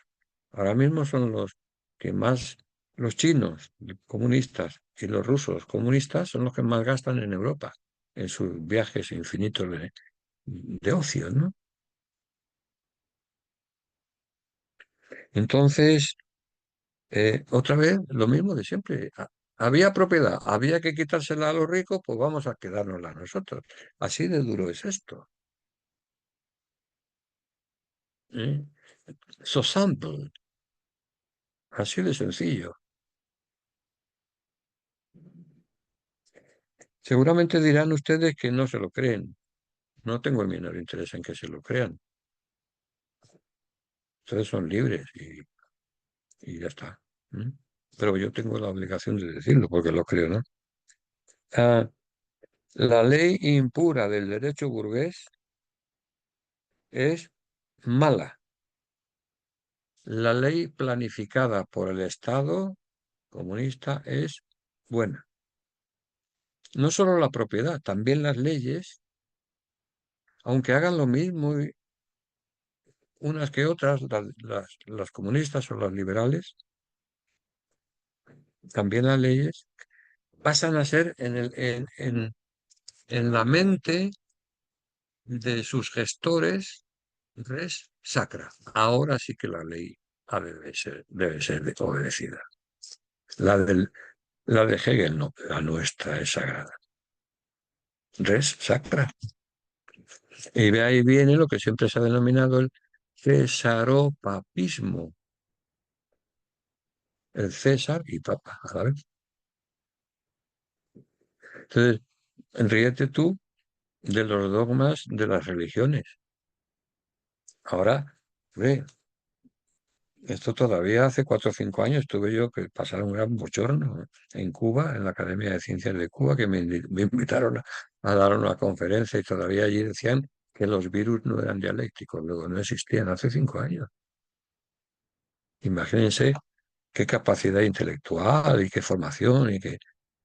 Ahora mismo son los que más, los chinos comunistas y los rusos comunistas son los que más gastan en Europa, en sus viajes infinitos de ocio, ¿no? Entonces, otra vez, lo mismo de siempre. Había propiedad, había que quitársela a los ricos, pues vamos a quedárnosla nosotros. Así de duro es esto. ¿Eh? So simple, así de sencillo. Seguramente dirán ustedes que no se lo creen. No tengo el menor interés en que se lo crean. Ustedes son libres y ya está. ¿Mm? Pero yo tengo la obligación de decirlo porque lo creo, ¿no? Ah, la ley impura del derecho burgués es mala. La ley planificada por el Estado comunista es buena. No solo la propiedad, también las leyes, aunque hagan lo mismo unas que otras, las comunistas o las liberales, también las leyes pasan a ser en la mente de sus gestores, ¿ves? sacra. Ahora sí que la ley debe ser obedecida. La la de Hegel no, la nuestra es sagrada. Res sacra. Y de ahí viene lo que siempre se ha denominado el cesaropapismo. El César y Papa a la vez. Entonces, ríete tú de los dogmas de las religiones. Ahora, ve, esto todavía hace 4 o 5 años tuve yo que pasar un gran bochorno en Cuba, en la Academia de Ciencias de Cuba, que me invitaron a dar una conferencia y todavía allí decían que los virus no eran dialécticos, luego no existían hace 5 años. Imagínense qué capacidad intelectual y qué formación y qué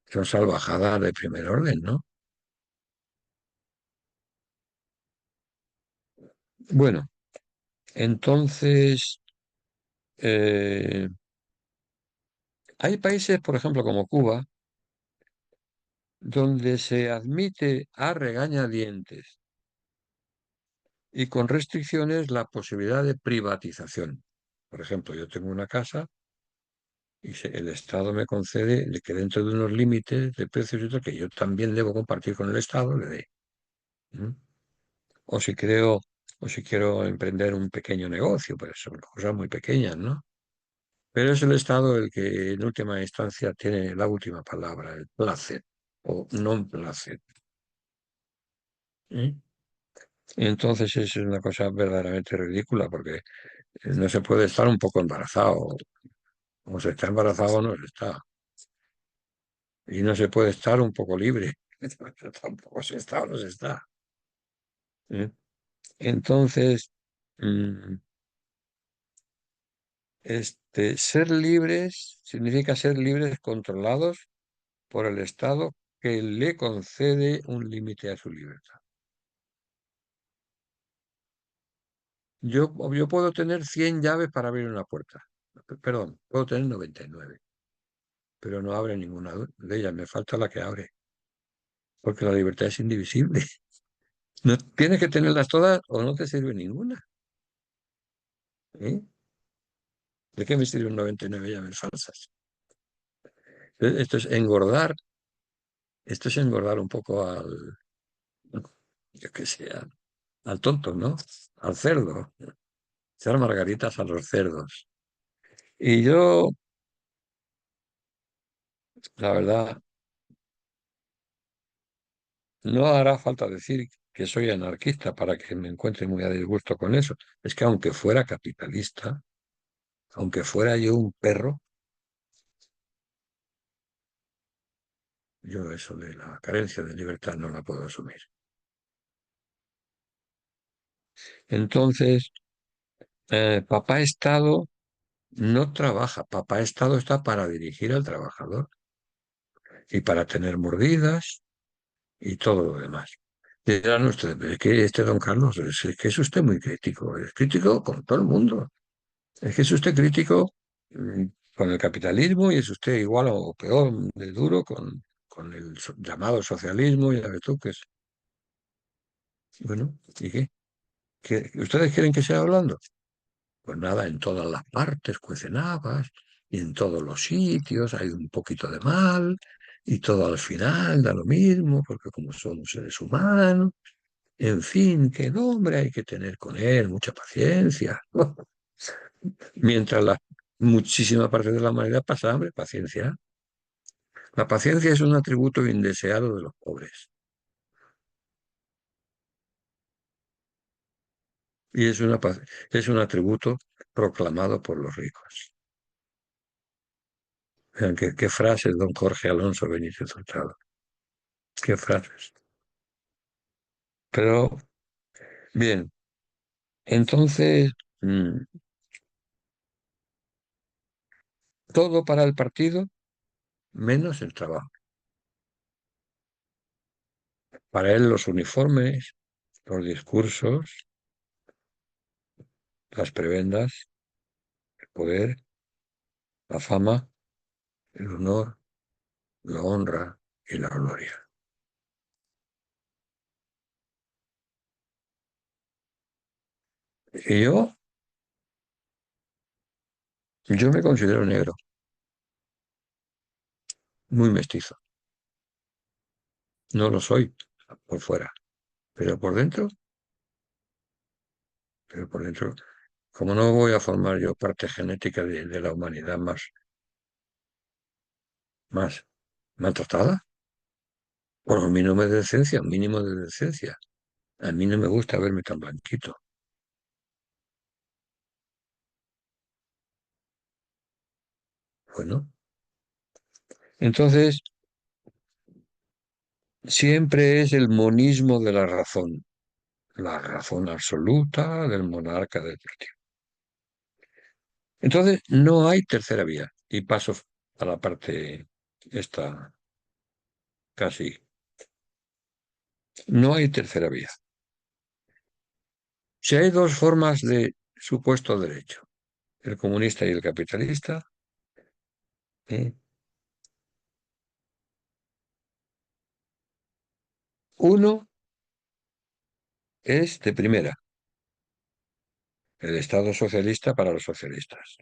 son salvajadas de primer orden, ¿no? Bueno, entonces, eh, hay países, por ejemplo, como Cuba, donde se admite a regañadientes y con restricciones la posibilidad de privatización. Por ejemplo, yo tengo una casa y el Estado me concede de que dentro de unos límites de precios y todo, que yo también debo compartir con el Estado, le dé. ¿Mm? O si creo, o si quiero emprender un pequeño negocio, pues son cosas muy pequeñas, ¿no? Pero es el Estado el que en última instancia tiene la última palabra, el placer o non placer. ¿Eh? Y entonces es una cosa verdaderamente ridícula porque no se puede estar un poco embarazado. O se está embarazado o no se está. Y no se puede estar un poco libre. Tampoco se está o no se está. ¿Eh? Entonces, mm, ser libres significa ser libres controlados por el Estado que le concede un límite a su libertad. Yo puedo tener 100 llaves para abrir una puerta. Perdón, puedo tener 99, pero no abre ninguna de ellas. Me falta la que abre, porque la libertad es indivisible. No tienes que tenerlas todas o no te sirve ninguna. ¿Eh? ¿De qué me sirven 99 llaves falsas? Esto es engordar, esto es engordar un poco yo qué sé, al tonto, ¿no? Al cerdo. Echar margaritas a los cerdos. Y yo, la verdad, no hará falta decir que soy anarquista para que me encuentre muy a disgusto con eso. Es que aunque fuera capitalista, aunque fuera yo un perro, yo eso de la carencia de libertad no la puedo asumir. Entonces, papá Estado no trabaja, papá Estado está para dirigir al trabajador y para tener mordidas y todo lo demás. Dirán ustedes, "Pero es que don Carlos, es que es usted muy crítico, es crítico con todo el mundo. Es que es usted crítico mm, con el capitalismo y es usted igual o peor de duro con el llamado socialismo, ya ves tú que es. Bueno, ¿y qué? ¿Ustedes quieren que siga hablando? Pues nada, en todas las partes cuecen habas y en todos los sitios hay un poquito de mal y todo al final da lo mismo porque como somos seres humanos, en fin, que el hombre hay que tener con él mucha paciencia. Mientras muchísima parte de la humanidad pasa hambre, paciencia. La paciencia es un atributo indeseado de los pobres y es un atributo proclamado por los ricos. Vean qué frases, don Jorge Alonso Benítez Hurtado. Qué frases. Pero, bien, entonces, todo para el partido menos el trabajo. Para él los uniformes, los discursos, las prebendas, el poder, la fama, el honor, la honra y la gloria. Y yo me considero negro, muy mestizo. No lo soy por fuera, pero por dentro, pero por dentro, como no voy a formar yo parte genética de la humanidad más maltratada, por un mínimo de decencia, un mínimo de decencia. A mí no me gusta verme tan blanquito. Bueno, entonces siempre es el monismo de la razón absoluta del monarca del partido. Entonces no hay tercera vía. Y paso a la parte esta casi. No hay tercera vía. Si hay dos formas de supuesto derecho, el comunista y el capitalista, ¿eh? Uno es de primera, el Estado socialista para los socialistas,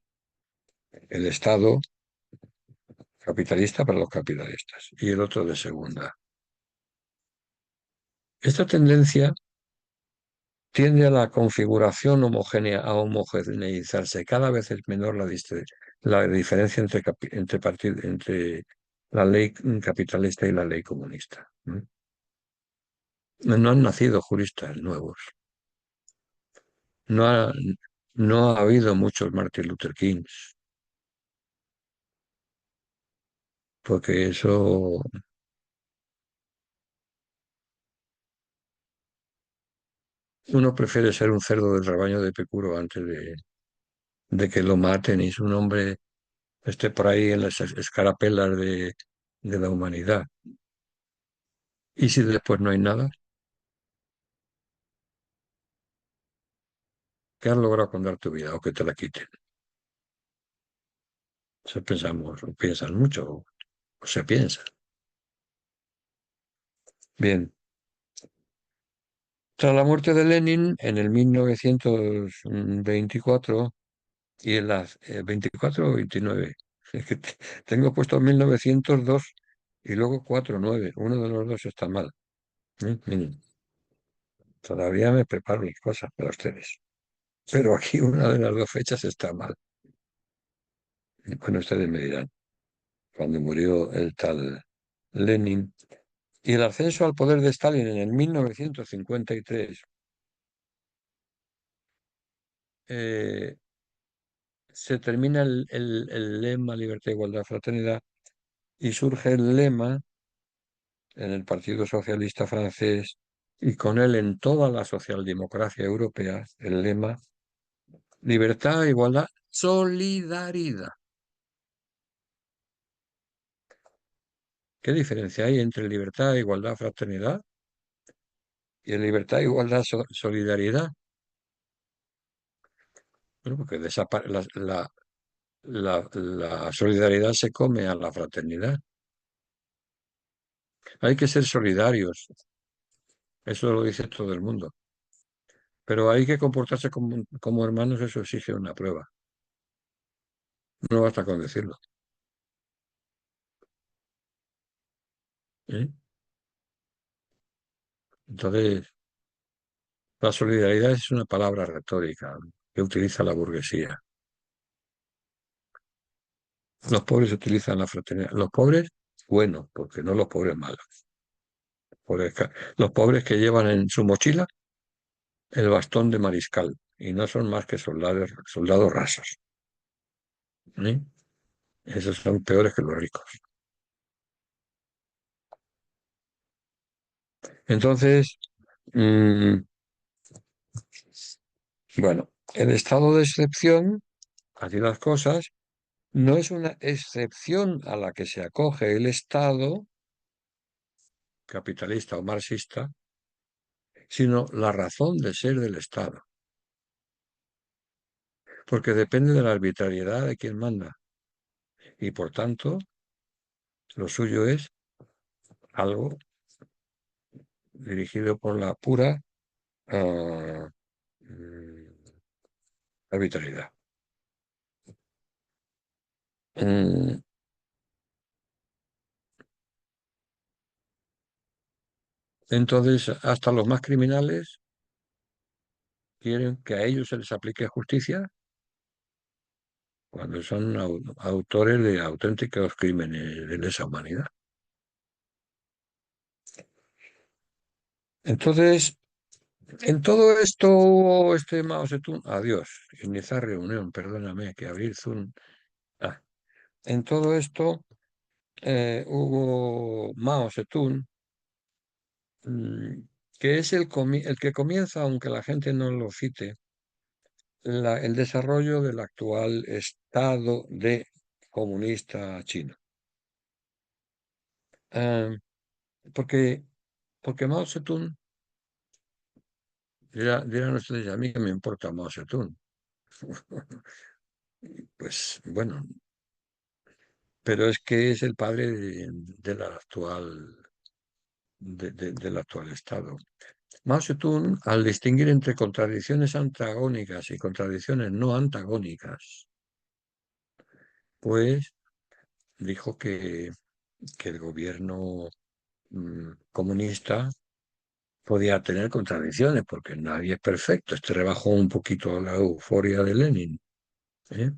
el Estado capitalista para los capitalistas y el otro de segunda. Esta tendencia tiende a la configuración homogénea, a homogeneizarse. Cada vez es menor la diferencia entre la ley capitalista y la ley comunista. No han nacido juristas nuevos. No ha, no ha habido muchos Martin Luther Kings, porque eso uno prefiere ser un cerdo del rebaño de Pecuro antes de que lo maten y su nombre esté por ahí en las escarapelas de la humanidad. ¿Y si después no hay nada? ¿Qué has logrado con dar tu vida o que te la quiten? Eso pensamos, o piensan mucho, o se piensa. Bien. Tras la muerte de Lenin en el 1924 y en las 24 o 29, es que tengo puesto 1902 y luego 49, uno de los dos está mal. Miren, todavía me preparo las cosas para ustedes, pero aquí una de las dos fechas está mal. Bueno, ustedes me dirán, cuando murió el tal Lenin. Y el ascenso al poder de Stalin en el 1953 eh, se termina el lema libertad, igualdad, fraternidad y surge el lema en el Partido Socialista francés y con él en toda la socialdemocracia europea, el lema libertad, igualdad, solidaridad. ¿Qué diferencia hay entre libertad, igualdad, fraternidad y libertad, igualdad, solidaridad? Bueno, porque la solidaridad se come a la fraternidad. Hay que ser solidarios, eso lo dice todo el mundo. Pero hay que comportarse como hermanos, eso exige una prueba. No basta con decirlo. ¿Eh? Entonces, la solidaridad es una palabra retórica que utiliza la burguesía. Los pobres utilizan la fraternidad. Los pobres, bueno, porque no los pobres malos. Los pobres que llevan en su mochila el bastón de mariscal y no son más que soldados rasos. ¿Eh? Esos son peores que los ricos. Entonces, mm, bueno, el estado de excepción, así las cosas, no es una excepción a la que se acoge el Estado, capitalista o marxista, sino la razón de ser del Estado, porque depende de la arbitrariedad de quien manda. Y por tanto, lo suyo es algo dirigido por la pura ah, mm, arbitrariedad. Mm, Entonces, hasta los más criminales quieren que a ellos se les aplique justicia cuando son autores de auténticos crímenes de lesa humanidad. Entonces, en todo esto hubo este Mao Zedong, adiós, iniciar reunión, perdóname, que abrir Zoom. Ah, en todo esto hubo Mao Zedong, mm, que es el que comienza, aunque la gente no lo cite, el desarrollo del actual Estado de comunista chino. Eh, porque, porque Mao Zedong, dirán ustedes, a mí que me importa Mao Zedong. Pues bueno, pero es que es el padre de la actual, del actual Estado. Mao Zedong, al distinguir entre contradicciones antagónicas y contradicciones no antagónicas, pues dijo que el gobierno comunista podía tener contradicciones, porque nadie es perfecto. Este rebajó un poquito la euforia de Lenin, ¿eh?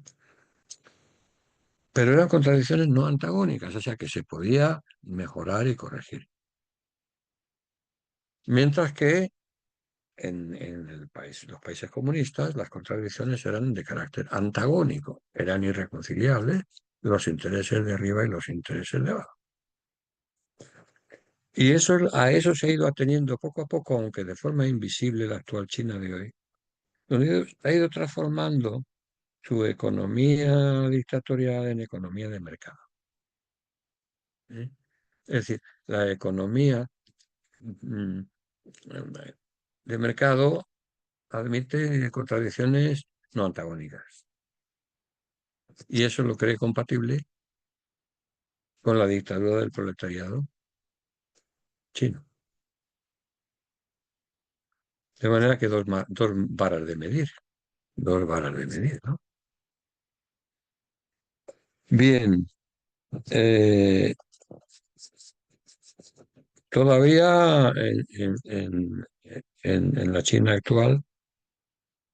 Pero eran contradicciones no antagónicas, o sea que se podía mejorar y corregir. Mientras que en los países comunistas las contradicciones eran de carácter antagónico, eran irreconciliables los intereses de arriba y los intereses de abajo. Y a eso se ha ido ateniendo poco a poco, aunque de forma invisible, la actual China de hoy, donde ha ido transformando su economía dictatorial en economía de mercado, ¿eh? Es decir, la economía mm, de mercado admite contradicciones no antagónicas. Y eso lo cree compatible con la dictadura del proletariado chino. De manera que dos varas de medir, ¿no? Bien, eh, todavía en la China actual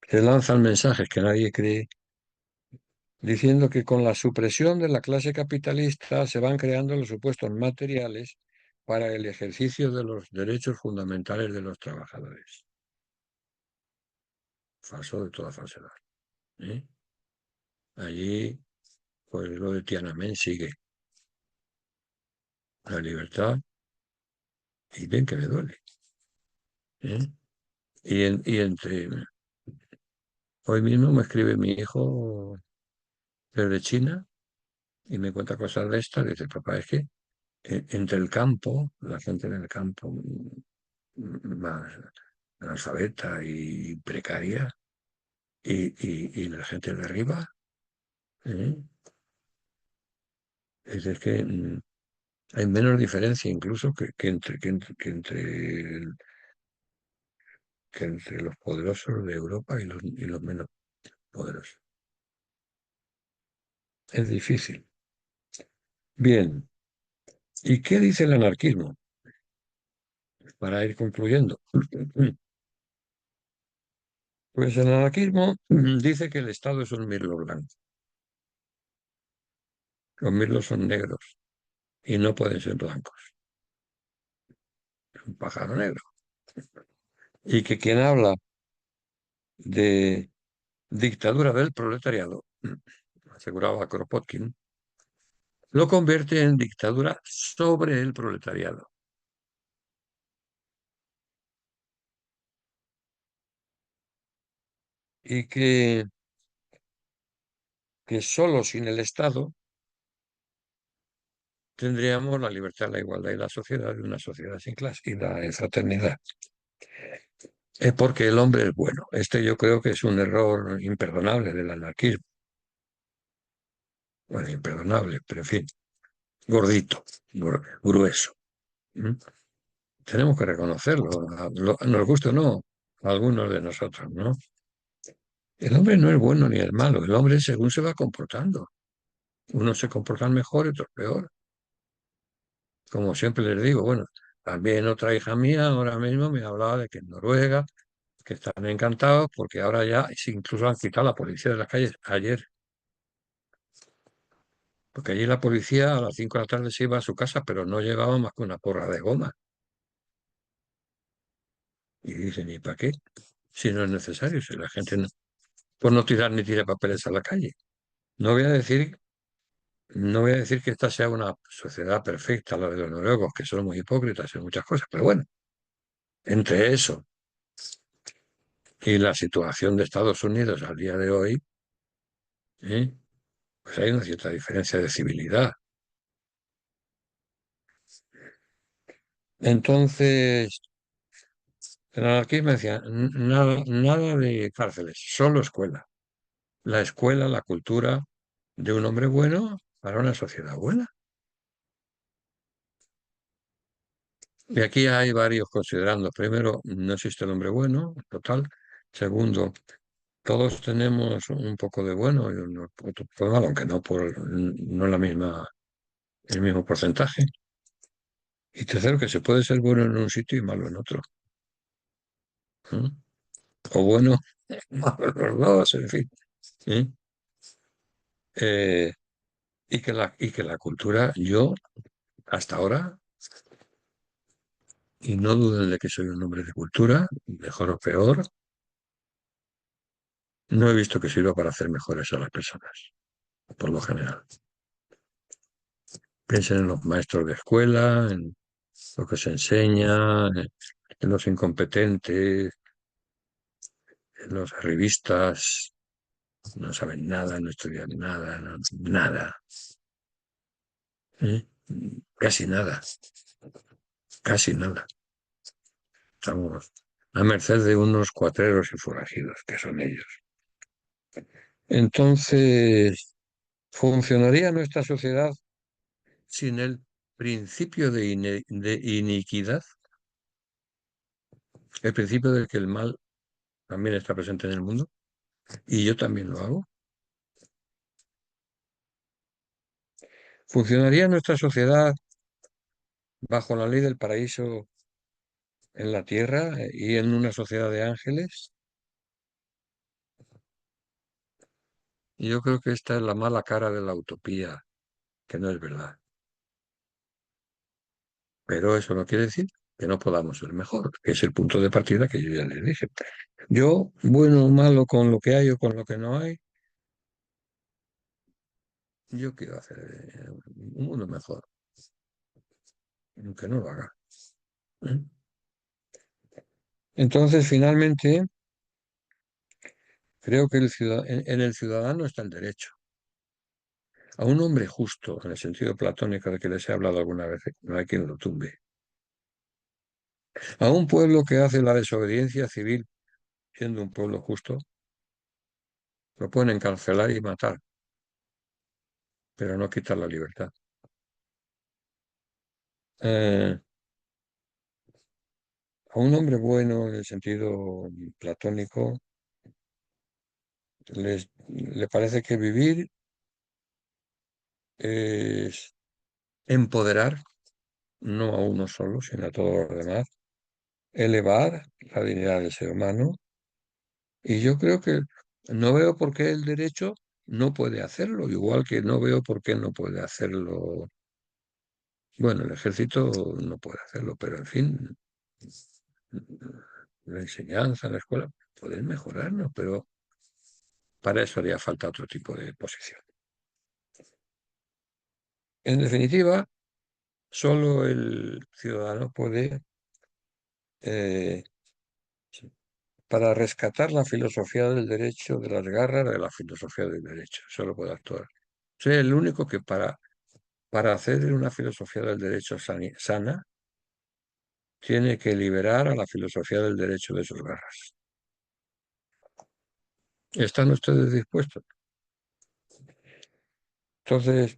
se lanzan mensajes que nadie cree, diciendo que con la supresión de la clase capitalista se van creando los supuestos materiales para el ejercicio de los derechos fundamentales de los trabajadores. Falso de toda falsedad, ¿eh? Allí, pues lo de Tiananmen sigue. La libertad, y bien que me duele, ¿eh? Y entre... Hoy mismo me escribe mi hijo desde China y me cuenta cosas de estas. Dice, papá, es que entre el campo, la gente del campo más analfabeta y precaria, y la gente de arriba, ¿eh? Es que hay menos diferencia incluso que entre los poderosos de Europa y los menos poderosos. Es difícil. Bien, ¿y qué dice el anarquismo? Para ir concluyendo. Pues el anarquismo dice que el Estado es un mirlo blanco. Los mirlos son negros y no pueden ser blancos. Es un pájaro negro. Y que quien habla de dictadura del proletariado, aseguraba Kropotkin, lo convierte en dictadura sobre el proletariado. Y que solo sin el Estado tendríamos la libertad, la igualdad y la sociedad de una sociedad sin clase y la fraternidad. Es porque el hombre es bueno. Este yo creo que es un error imperdonable del anarquismo. Bueno, imperdonable, pero en fin, gordito, grueso. ¿Mm? Tenemos que reconocerlo, nos gusta o no, a algunos de nosotros, ¿no? El hombre no es bueno ni es malo, el hombre es según se va comportando. Unos se comportan mejor y otros peor. Como siempre les digo, bueno, también otra hija mía ahora mismo me hablaba de que en Noruega, que están encantados porque ahora ya incluso han quitado la policía de las calles ayer, porque allí la policía a las 5 de la tarde se iba a su casa, pero no llevaba más que una porra de goma. Y dicen, ¿y para qué? Si no es necesario, si la gente no, pues no tirar ni tire papeles a la calle. No voy a decir, no voy a decir que esta sea una sociedad perfecta, la de los noruegos, que son muy hipócritas en muchas cosas, pero bueno, entre eso y la situación de Estados Unidos al día de hoy, ¿eh? Pues hay una cierta diferencia de civilidad. Entonces, el anarquismo decía, nada, nada de cárceles, solo escuela. La escuela, la cultura de un hombre bueno para una sociedad buena. Y aquí hay varios considerando. Primero, no existe el hombre bueno, total. Segundo, todos tenemos un poco de bueno y otro poco de malo, aunque no el mismo porcentaje. Y tercero, que se puede ser bueno en un sitio y malo en otro. ¿Mm? O bueno, malo en los dos, en fin. ¿Eh? Eh, y que la cultura, yo, hasta ahora, y no duden de que soy un hombre de cultura, mejor o peor, no he visto que sirva para hacer mejores a las personas, por lo general. Piensen en los maestros de escuela, en lo que se enseña, en los incompetentes, en los revistas, no saben nada, no estudian nada, nada. ¿Eh? Casi nada, casi nada. Estamos a merced de unos cuatreros y forajidos, que son ellos. Entonces, ¿funcionaría nuestra sociedad sin el principio de iniquidad? El principio de que el mal también está presente en el mundo y yo también lo hago. ¿Funcionaría nuestra sociedad bajo la ley del paraíso en la tierra y en una sociedad de ángeles? Y yo creo que esta es la mala cara de la utopía, que no es verdad. Pero eso no quiere decir que no podamos ser mejor, que es el punto de partida que yo ya les dije. Yo, bueno o malo con lo que hay o con lo que no hay, yo quiero hacer un mundo mejor, aunque no lo haga. ¿Eh? Entonces, finalmente, creo que en el ciudadano está el derecho. A un hombre justo, en el sentido platónico de que les he hablado alguna vez, no hay quien lo tumbe. A un pueblo que hace la desobediencia civil, siendo un pueblo justo, lo pueden encarcelar y matar, pero no quitar la libertad. Eh, a un hombre bueno, en el sentido platónico, le parece que vivir es empoderar, no a uno solo, sino a todos los demás, elevar la dignidad del ser humano. Y yo creo que no veo por qué el derecho no puede hacerlo, igual que no veo por qué no puede hacerlo. Bueno, el ejército no puede hacerlo, pero en fin, la enseñanza, la escuela, pueden mejorarnos, pero para eso haría falta otro tipo de posición. En definitiva, solo el ciudadano puede, eh, para rescatar la filosofía del derecho de las garras de la filosofía del derecho, solo puede actuar. Soy el único que para hacer una filosofía del derecho sana, tiene que liberar a la filosofía del derecho de sus garras. ¿Están ustedes dispuestos? Entonces,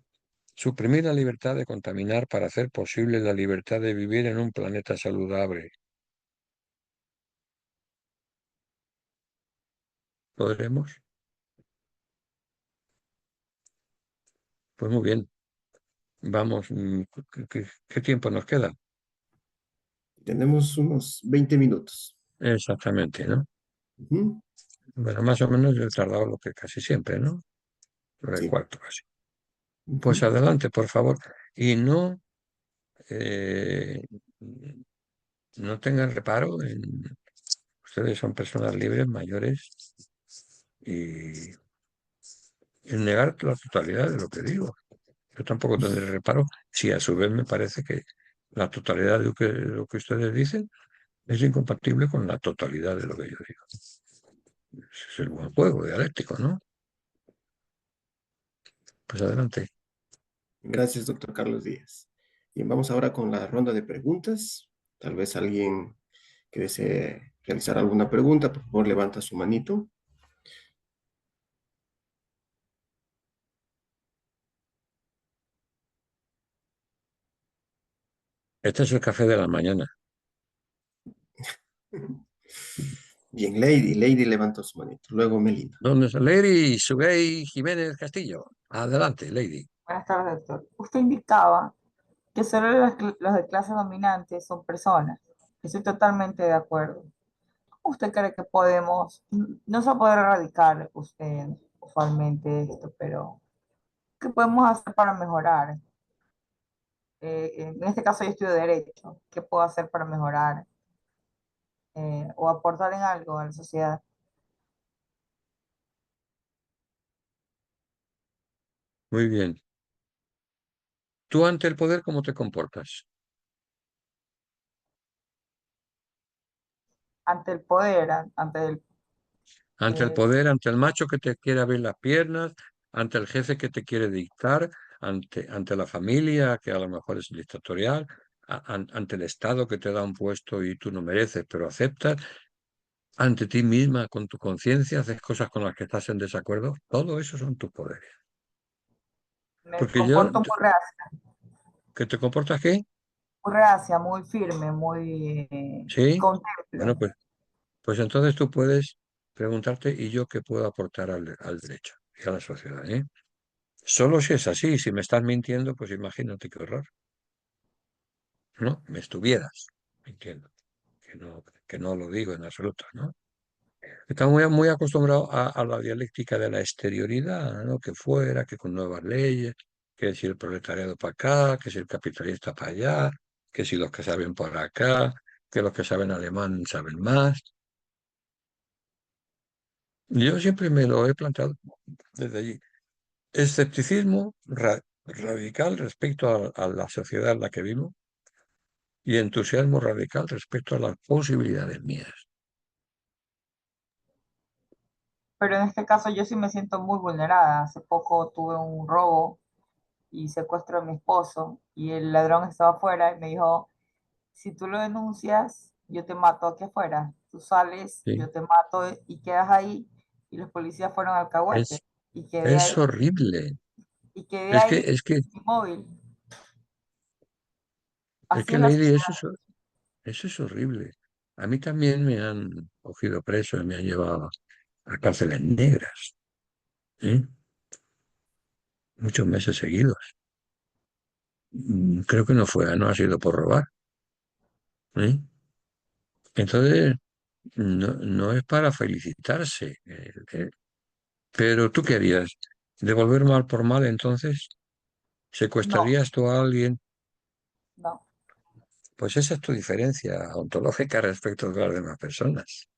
suprimir la libertad de contaminar para hacer posible la libertad de vivir en un planeta saludable. ¿Podremos? Pues muy bien. Vamos, ¿qué tiempo nos queda? Tenemos unos 20 minutos. Exactamente, ¿no? Ujú. Bueno, más o menos yo he tardado lo que casi siempre, ¿no? Sobre el Sí. cuarto casi. Pues Ujú. adelante, por favor. Y eh, no tengan reparo en... Ustedes son personas libres, mayores, y en negar la totalidad de lo que digo. Yo tampoco tendré reparo si a su vez me parece que la totalidad de lo que ustedes dicen es incompatible con la totalidad de lo que yo digo. Ese es el buen juego dialéctico, ¿no? Pues adelante. Gracias, doctor Carlos Díaz. Bien, vamos ahora con la ronda de preguntas. Tal vez alguien que desee realizar alguna pregunta, por favor, levanta su manito. Este es el café de la mañana. Bien, Lady levantó su manito. Luego Melina. ¿Dónde está Lady Sugey Jiménez Castillo? Adelante, Lady. Buenas tardes, doctor. Usted indicaba que solo los de clase dominante son personas. Estoy totalmente de acuerdo. ¿Usted cree que podemos, no se va a poder erradicar usted usualmente esto, pero qué podemos hacer para mejorar? En este caso yo estudio Derecho. ¿Qué puedo hacer para mejorar o aportar en algo a la sociedad? Muy bien. ¿Tú ante el poder cómo te comportas? Ante el poder, ante el... Ante el eh, poder, ante el macho que te quiere abrir las piernas, ante el jefe que te quiere dictar, ante la familia, que a lo mejor es dictatorial, ante el Estado que te da un puesto y tú no mereces, pero aceptas, ante ti misma, con tu conciencia, haces cosas con las que estás en desacuerdo. Todo eso son tus poderes. me Porque yo, comporto ¿que te comportas qué? muy reacia, muy firme, muy Sí. Bueno, contemplo. pues entonces tú puedes preguntarte, ¿y yo qué puedo aportar al derecho y a la sociedad, ¿eh? Solo si es así, si me estás mintiendo, pues imagínate qué horror, ¿no? Me estuvieras mintiendo, que no lo digo en absoluto, ¿no? Está muy acostumbrado a la dialéctica de la exterioridad, ¿no? Que fuera, que con nuevas leyes, que si el proletariado para acá, que si el capitalista para allá, que si los que saben por acá, que los que saben alemán saben más. Yo siempre me lo he planteado desde allí. Escepticismo radical respecto a la sociedad en la que vivo y entusiasmo radical respecto a las posibilidades mías. Pero en este caso yo sí me siento muy vulnerada. Hace poco tuve un robo y secuestro a mi esposo y el ladrón estaba afuera y me dijo, si tú lo denuncias, yo te mato aquí afuera. Tú sales, ¿Sí? yo te mato y quedas ahí. Y los policías fueron al alcahuete Es, y quedé es ahí, horrible. y quedé Es que, ahí es que, inmóvil. es Así que, es la Lady, sociedad. eso es horrible. A mí también me han cogido preso y me han llevado a cárceles negras, ¿eh? Muchos meses seguidos. Creo que no ha sido por robar, ¿eh? Entonces, no es para felicitarse. Pero ¿tú qué harías? ¿Devolver mal por mal entonces? No, ¿Secuestrarías tú a alguien? no. Pues esa es tu diferencia ontológica respecto de las demás personas.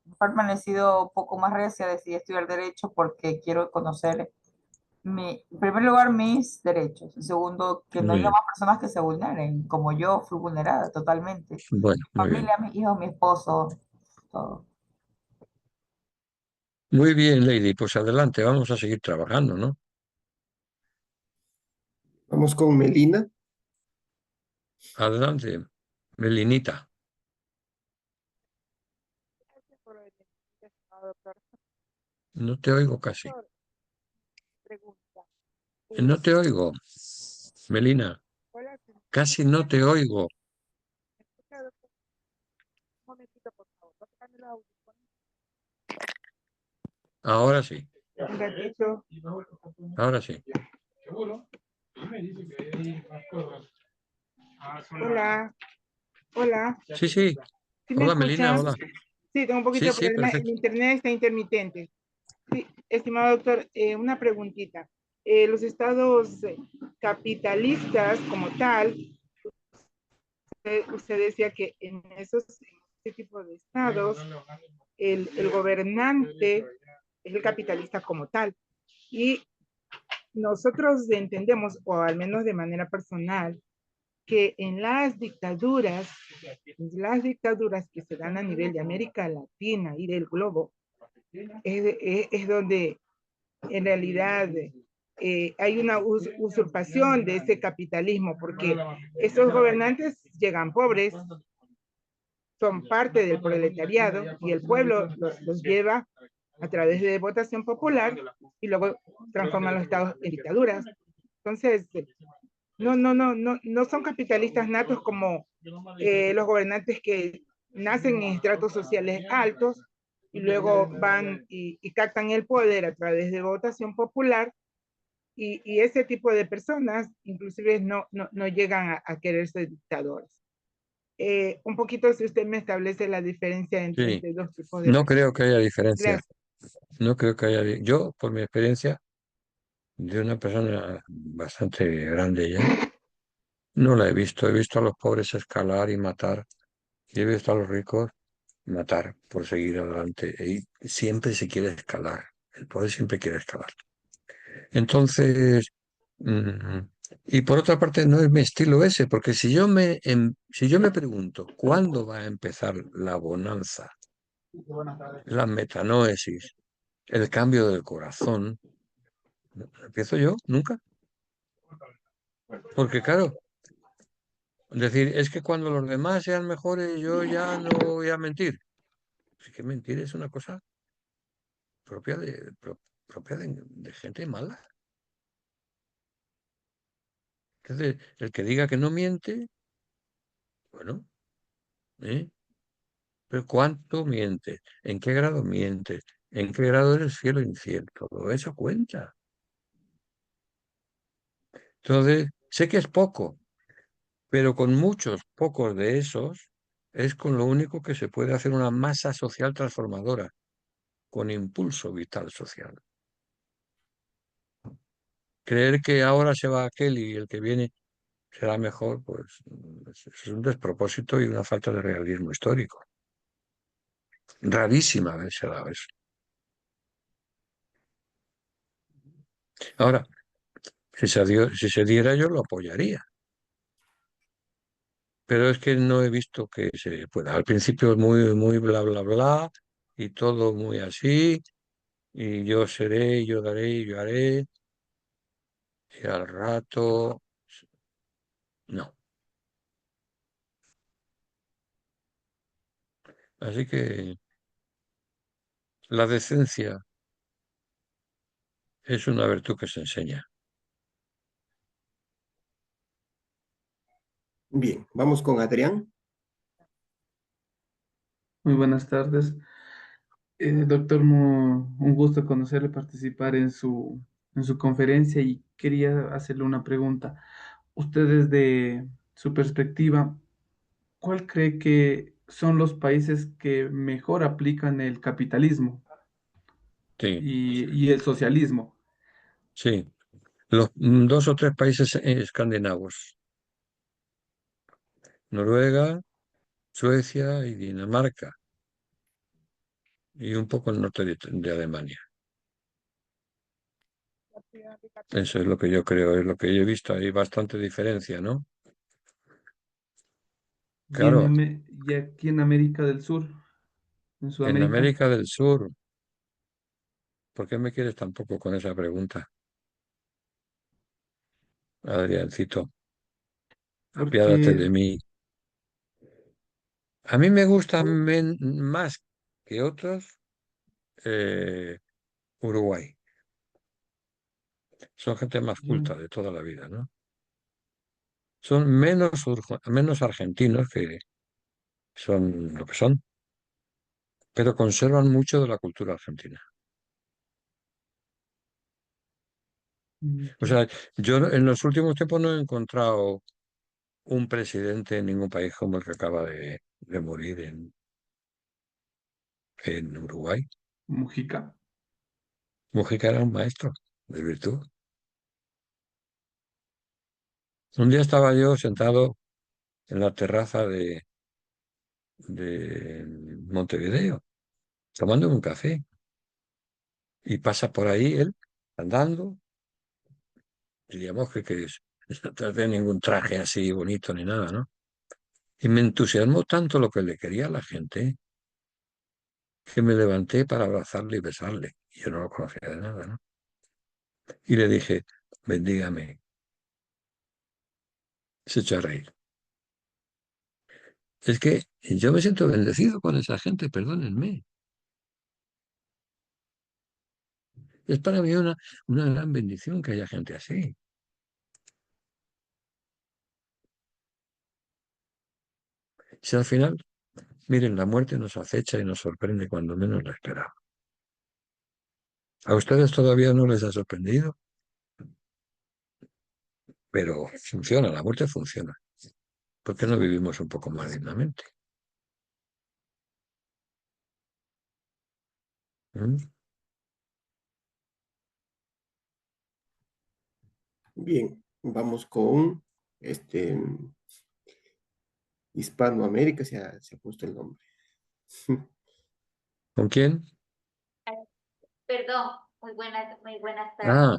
He permanecido un poco más reacia, decidí estudiar Derecho porque quiero conocer, en primer lugar, mis derechos. En segundo, que no Muy haya bien. más personas que se vulneren, como yo fui vulnerada totalmente. Bueno, muy bien. Familia, mis hijos, mi esposo, todo. Muy bien, Lady. Pues adelante, vamos a seguir trabajando, ¿no? Vamos con Melina. Adelante, Melinita. Gracias por venir, estimado doctor. No te oigo casi. Doctor, pregunta. No te Eh, oigo, Melina. hola, ¿me Casi no escucha? te oigo. ¿Me escucha, doctor? Un momentito, por favor. Voy a quitarme los audífonos. Ahora sí, Un ratito. ahora sí. Hola, hola. Sí, sí. ¿Sí me Hola, Melina, escuchan? hola. Sí, tengo un poquito Sí, de sí, problema. El perfecto. internet está intermitente. Sí, estimado doctor, una preguntita. Los estados capitalistas como tal, usted decía que en ese tipo de estados, el gobernante es el capitalista como tal. Y nosotros entendemos, o al menos de manera personal, que en las dictaduras que se dan a nivel de América Latina y del globo, es donde en realidad hay una usurpación de ese capitalismo, porque esos gobernantes llegan pobres, son parte del proletariado y el pueblo los lleva a través de votación popular y luego transforman los estados en dictaduras. Entonces, no son capitalistas natos como los gobernantes que nacen en estratos sociales altos y luego van y captan el poder a través de votación popular y ese tipo de personas inclusive no llegan a querer ser dictadores. Un poquito si usted me establece la diferencia entre Sí. estos dos tipos de No creo personas. que haya diferencia. Gracias. No creo que haya. Yo, por mi experiencia, de una persona bastante grande ya, no la he visto. He visto a los pobres escalar y matar. Y he visto a los ricos matar por seguir adelante. Y siempre se quiere escalar. El poder siempre quiere escalar. Entonces, mm, y por otra parte, no es mi estilo ese, porque si yo me pregunto cuándo va a empezar la bonanza, la metanoesis, el cambio del corazón, ¿empiezo yo? ¿Nunca? Porque claro, decir, es que cuando los demás sean mejores, yo ya no voy a mentir. Es que mentir es una cosa propia propia de gente mala. Entonces, el que diga que no miente, bueno, ¿eh? Pero ¿cuánto mientes? ¿En qué grado mientes? ¿En qué grado eres fiel o infiel? Todo eso cuenta. Entonces, sé que es poco, pero con muchos pocos de esos es con lo único que se puede hacer una masa social transformadora, con impulso vital social. Creer que ahora se va aquel y el que viene será mejor, pues es un despropósito y una falta de realismo histórico. Rarísima vez se da eso. Ahora, si se diera yo lo apoyaría. Pero es que no he visto que se pueda. Al principio es muy, muy bla, bla, bla, y todo muy así, y yo seré, yo daré, yo haré, y al rato, no. Así que la decencia es una virtud que se enseña. Bien, vamos con Adrián. Muy buenas tardes. Doctor, un gusto conocerle, participar en su conferencia y quería hacerle una pregunta. Usted desde su perspectiva, ¿cuál cree que son los países que mejor aplican el capitalismo Sí, y el socialismo? sí. Los dos o tres países escandinavos, Noruega, Suecia y Dinamarca, y un poco el norte de Alemania. Eso es lo que yo creo, es lo que yo he visto. Hay bastante diferencia, ¿no? Claro, Y aquí en América del Sur, en en Sudamérica, América del Sur, ¿por qué me quieres tan poco con esa pregunta, Adriancito? Apiádate de porque mí. A mí me gusta más que otros eh, Uruguay. Son gente más culta de toda la vida, ¿no? Son menos argentinos que son lo que son, pero conservan mucho de la cultura argentina. O sea, yo en los últimos tiempos no he encontrado un presidente en ningún país como el que acaba de morir en Uruguay. Mujica. Mujica era un maestro de virtud. Un día estaba yo sentado en la terraza de Montevideo, tomándome un café, y pasa por ahí él, andando, diríamos que no trae ningún traje así bonito ni nada, ¿no? Y me entusiasmó tanto lo que le quería a la gente que me levanté para abrazarle y besarle. Y yo no lo conocía de nada, ¿no? Y le dije, bendígame. Se echó a reír. Es que yo me siento bendecido con esa gente, perdónenme. Es para mí una gran bendición que haya gente así. Si al final, miren, la muerte nos acecha y nos sorprende cuando menos la esperamos. ¿A ustedes todavía no les ha sorprendido? Pero funciona, la muerte funciona. ¿Por qué no vivimos un poco más dignamente? ¿Mm? Bien, vamos con Hispanoamérica, se ha puesto el nombre. ¿Con quién? Perdón, muy buenas tardes. Ah,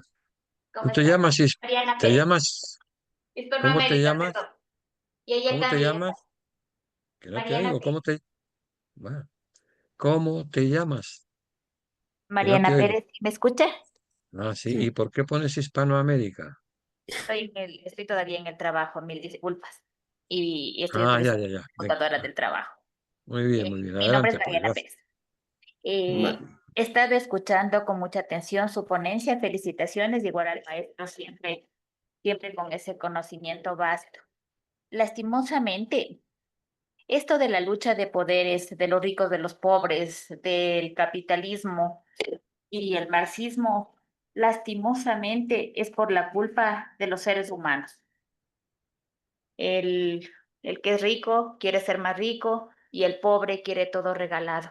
¿Cómo tú te estás? llamas, Mariana te Pérez, llamas, ¿cómo te Hispanoamérica, llamas? perdón. Y ella ¿Cómo te también, llamas? Que no te Mariana oigo, Pérez. Va. ¿Cómo te llamas? Que no te Mariana oigo. Pérez, ¿me escucha? Ah, sí. ¿Y Sí, por qué pones Hispanoamérica? Estoy todavía en el trabajo, mil disculpas. Y estoy Ah, ya, utilizando ya, la ya. Venga. computadora del trabajo. Muy bien. Mi nombre es Adelante, pues, Mariana gracias. Pérez. ma- He estado escuchando con mucha atención su ponencia. Felicitaciones, igual al maestro, siempre con ese conocimiento vasto. Lastimosamente, esto de la lucha de poderes, de los ricos, de los pobres, del capitalismo y el marxismo, lastimosamente es por la culpa de los seres humanos. El, el que es rico quiere ser más rico y el pobre quiere todo regalado.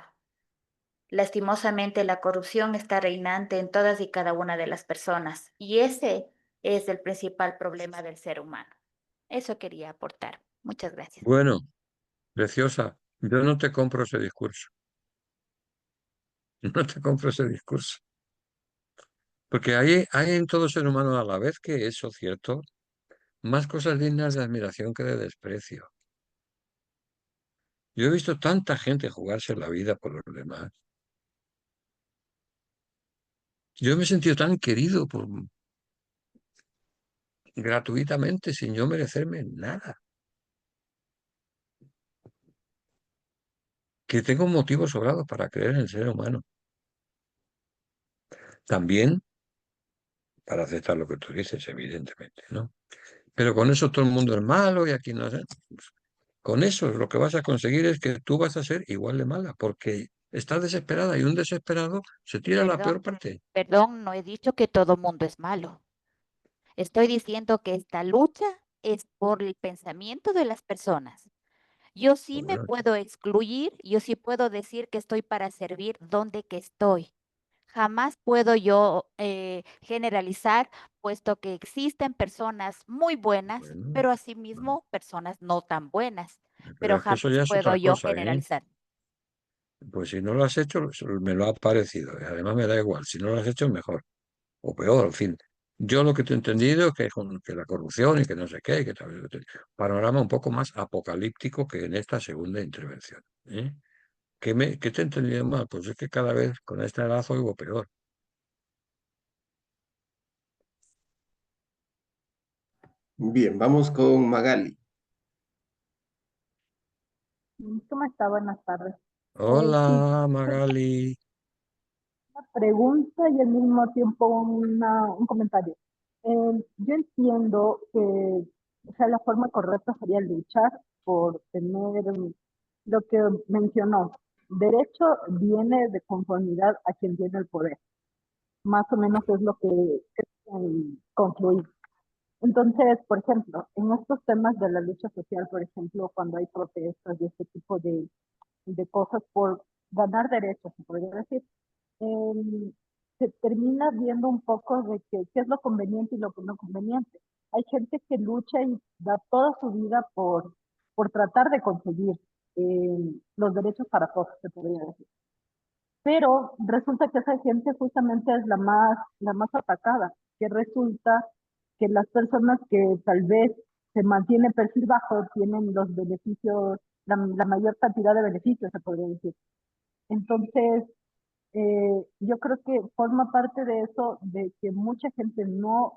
Lastimosamente la corrupción está reinante en todas y cada una de las personas y ese es el principal problema del ser humano. Eso quería aportar. Muchas gracias. Bueno, preciosa, yo no te compro ese discurso. No te compro ese discurso. Porque hay en todo ser humano a la vez que eso, cierto, más cosas dignas de admiración que de desprecio. Yo he visto tanta gente jugarse la vida por los demás. Yo me he sentido tan querido gratuitamente, sin yo merecerme nada, que tengo motivos sobrados para creer en el ser humano. También para aceptar lo que tú dices, evidentemente, ¿no? Pero con eso todo el mundo es malo y aquí no sé. Con eso lo que vas a conseguir es que tú vas a ser igual de mala, porque estás desesperada y un desesperado se tira a la Perdón, peor parte. perdón, no he dicho que todo mundo es malo. Estoy diciendo que esta lucha es por el pensamiento de las personas. Yo sí me Bueno, puedo excluir, yo sí puedo decir que estoy para servir donde que estoy. Jamás puedo yo generalizar, puesto que existen personas muy buenas, bueno, pero bueno. asimismo personas no tan buenas. Pero Pero es que eso jamás ya es puedo otra yo cosa, ¿eh? generalizar. Pues si no lo has hecho, me lo ha parecido. Y además me da igual. Si no lo has hecho, mejor. O peor, en fin. Yo lo que te he entendido es que la corrupción y que no sé qué, que tal vez panorama un poco más apocalíptico que en esta segunda intervención. ¿Eh? ¿Qué te he entendido mal? Pues es que cada vez con esta edad oigo peor. bien, vamos con Magali. ¿Cómo está? Buenas tardes. Sí, Hola, Magali. una pregunta y al mismo tiempo un comentario. Yo entiendo que, o sea, la forma correcta sería luchar por tener lo que mencionó. Derecho viene de conformidad a quien tiene el poder. Más o menos es lo que concluir. Entonces, por ejemplo, en estos temas de la lucha social, por ejemplo, cuando hay protestas y este tipo de cosas por ganar derechos, se podría decir, em, se termina viendo un poco de que, qué es lo conveniente y lo no conveniente. Hay gente que lucha y da toda su vida por tratar de conseguir los derechos para todos, se podría decir. Pero resulta que esa gente justamente es la más atacada, que resulta que las personas que tal vez se mantienen perfil bajo tienen los beneficios, la mayor cantidad de beneficios, se podría decir. Entonces, yo creo que forma parte de eso, de que mucha gente no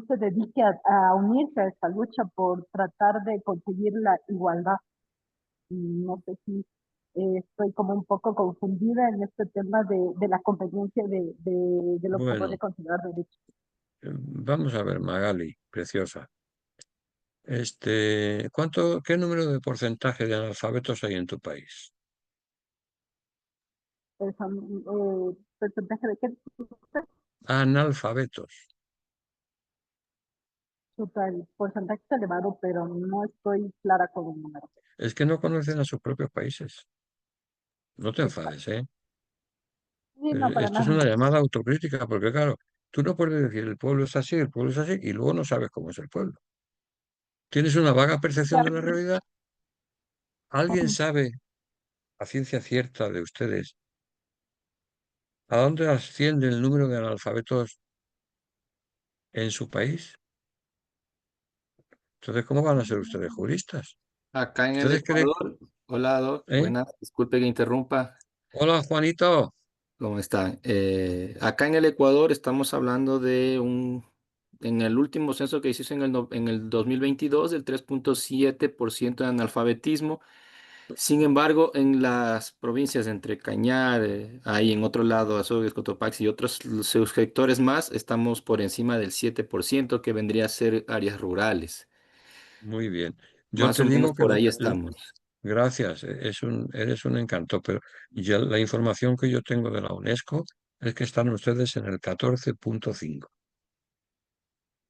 se dedique a unirse a esta lucha por tratar de conseguir la igualdad. No sé si estoy como un poco confundida en este tema de la conveniencia de lo que se puede Bueno, considerar derecho. vamos a ver, Magali, preciosa. ¿Qué número de porcentaje de analfabetos hay en tu país? Porcentaje de qué Analfabetos. total, porcentaje es elevado, pero no estoy clara con el número. Es que no conocen a sus propios países. No te Exacto. enfades, ¿eh? Sí, no, para Esto es nada. una llamada autocrítica, porque claro, tú no puedes decir el pueblo es así, el pueblo es así, y luego no sabes cómo es el pueblo. Tienes una vaga percepción de la realidad. ¿Alguien sabe a ciencia cierta de ustedes a dónde asciende el número de analfabetos en su país? Entonces, ¿cómo van a ser ustedes juristas? Acá en el ¿Ustedes creen? Ecuador, hola, ¿Eh? buenas, disculpe que interrumpa, Hola, Juanito. ¿cómo están? Acá en el Ecuador estamos hablando en el último censo que se hizo en el 2022, del 3,7% de analfabetismo. Sin embargo, en las provincias entre Cañar, ahí en otro lado, Azogues, Cotopaxi y otros subsectores más, estamos por encima del 7%, que vendría a ser áreas rurales. Muy bien. Yo Más o te menos digo que por ahí estamos. gracias, eres un encanto, pero ya la información que yo tengo de la UNESCO es que están ustedes en el 14,5.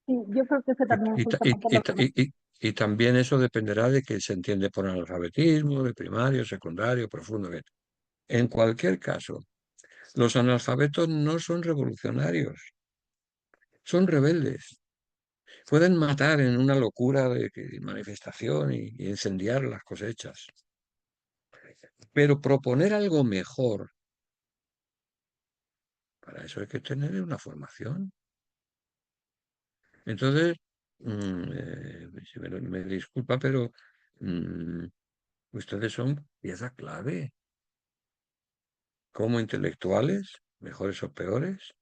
Sí, yo creo que ese también Y, ta- y, justamente y, lo ta- que y- y- y también eso dependerá de que se entiende por analfabetismo, de primario, secundario, profundo. Bien. En cualquier caso, los analfabetos no son revolucionarios, son rebeldes. Pueden matar en una locura de manifestación y incendiar las cosechas. Pero proponer algo mejor, para eso hay que tener una formación. Entonces, si me disculpa, pero mm, ustedes son pieza clave como intelectuales, mejores o peores,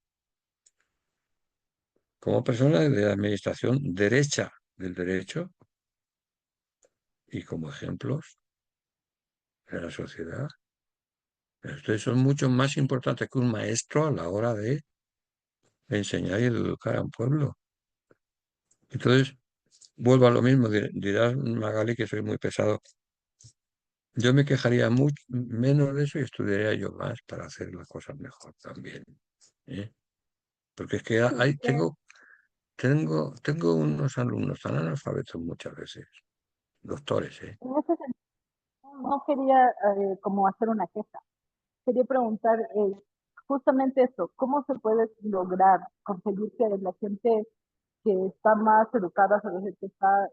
como personas de la administración derecha del derecho y como ejemplos de la sociedad. Ustedes son mucho más importantes que un maestro a la hora de enseñar y de educar a un pueblo. Entonces, vuelvo a lo mismo, dirás, Magali, que soy muy pesado. Yo me quejaría mucho menos de eso y estudiaría yo más para hacer las cosas mejor también, ¿eh? Porque es que sí, tengo unos alumnos tan analfabetos muchas veces, doctores, ¿eh? en ese sentido no quería como hacer una queja. Quería preguntar justamente eso, ¿cómo se puede lograr conseguir que la gente que está más educada, o sea, que está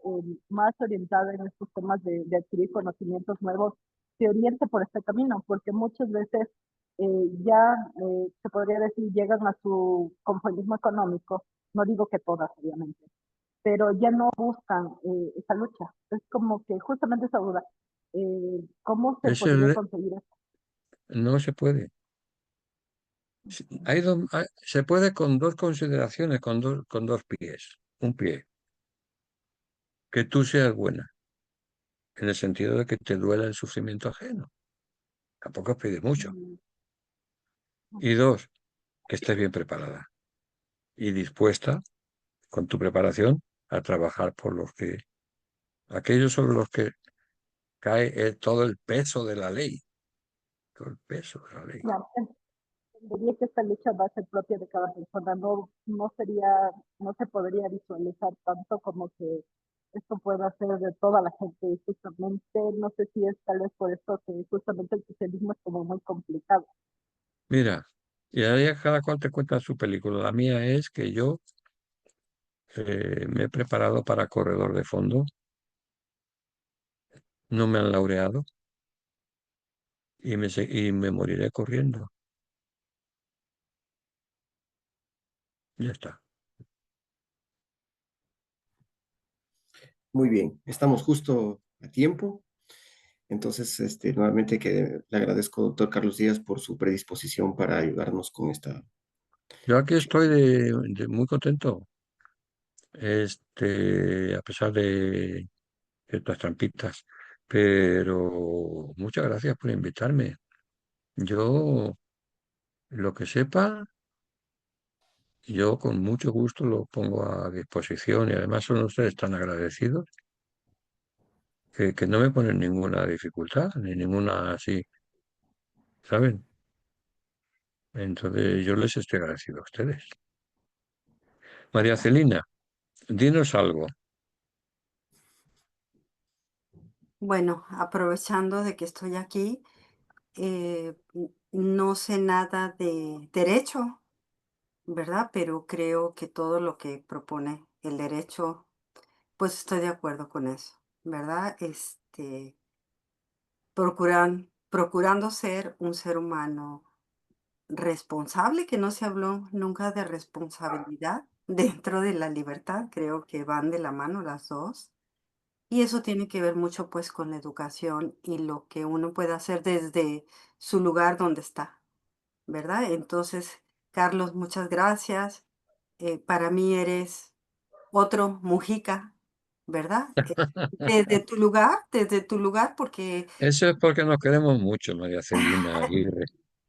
más orientada en estos temas de adquirir conocimientos nuevos, se oriente por este camino? Porque muchas veces ya se podría decir llegan a su conformismo económico, no digo que todas, obviamente, pero ya no buscan esa lucha. Es como que justamente esa duda, ¿cómo se Eso podría conseguir eso? no se puede. Se puede con dos consideraciones, con dos pies. Un pie, que tú seas buena, en el sentido de que te duela el sufrimiento ajeno. Tampoco pide mucho. Mm, Y dos, que estés bien preparada y dispuesta, con tu preparación, a trabajar por aquellos sobre los que cae todo el peso de la ley. Todo el peso de la ley. claro, Diría que esta lucha va a ser propia de cada persona, no se podría visualizar tanto como que esto pueda ser de toda la gente, y justamente, no sé si es tal vez por esto que justamente el socialismo es como muy complicado. Mira, y ahí cada cual te cuenta su película. La mía es que yo me he preparado para corredor de fondo, no me han laureado y me moriré corriendo. Ya está. Muy bien, estamos justo a tiempo. Entonces, nuevamente que le agradezco, doctor Carlos Díaz, por su predisposición para ayudarnos con esta. Yo aquí estoy muy contento, a pesar de ciertas trampitas, pero muchas gracias por invitarme. Yo, lo que sepa, yo con mucho gusto lo pongo a disposición y además son ustedes tan agradecidos que no me ponen ninguna dificultad ni ninguna así, ¿saben? Entonces yo les estoy agradecido a ustedes. María Celina, dinos algo. Bueno, aprovechando de que estoy aquí, no sé nada de derecho, ¿verdad? Pero creo que todo lo que propone el derecho, pues estoy de acuerdo con eso, ¿verdad? Procurando ser un ser humano responsable, que no se habló nunca de responsabilidad dentro de la libertad, creo que van de la mano las dos. Y eso tiene que ver mucho pues con la educación y lo que uno puede hacer desde su lugar donde está, ¿verdad? Entonces, Carlos, muchas gracias. Para mí eres otro Mujica, ¿verdad? Desde tu lugar, porque Eso es porque nos queremos mucho, María Celina Aguirre.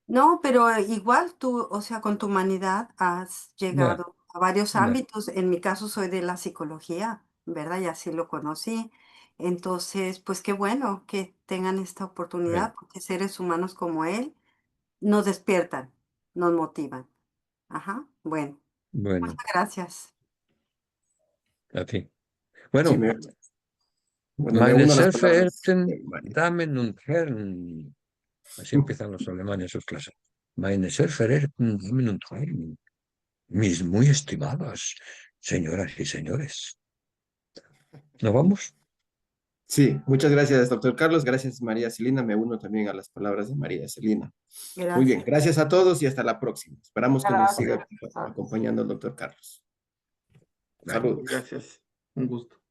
no, pero igual tú, o sea, con tu humanidad has Bueno, llegado a varios bueno, ámbitos. En mi caso soy de la psicología, ¿verdad? Y así lo conocí. Entonces, pues qué bueno que tengan esta bueno, oportunidad, porque seres humanos como él nos despiertan, nos motivan. Ajá, bueno, bueno, muchas gracias. a ti. Sí, Bueno, bueno, me meine uno a las sehr palabras verehrten de María. Damen und Herren. Así empiezan los alemanes sus clases. Meine sehr verehrten Damen und Herren. Mis muy estimadas señoras y señores. ¿Nos vamos? Sí, muchas gracias, doctor Carlos. Gracias, María Celina. Me uno también a las palabras de María Celina. Muy bien, Gracias. gracias a todos y hasta la próxima. Esperamos que nos Gracias, siga profesor. acompañando el doctor Carlos. Bueno. Saludos. Gracias. Un gusto.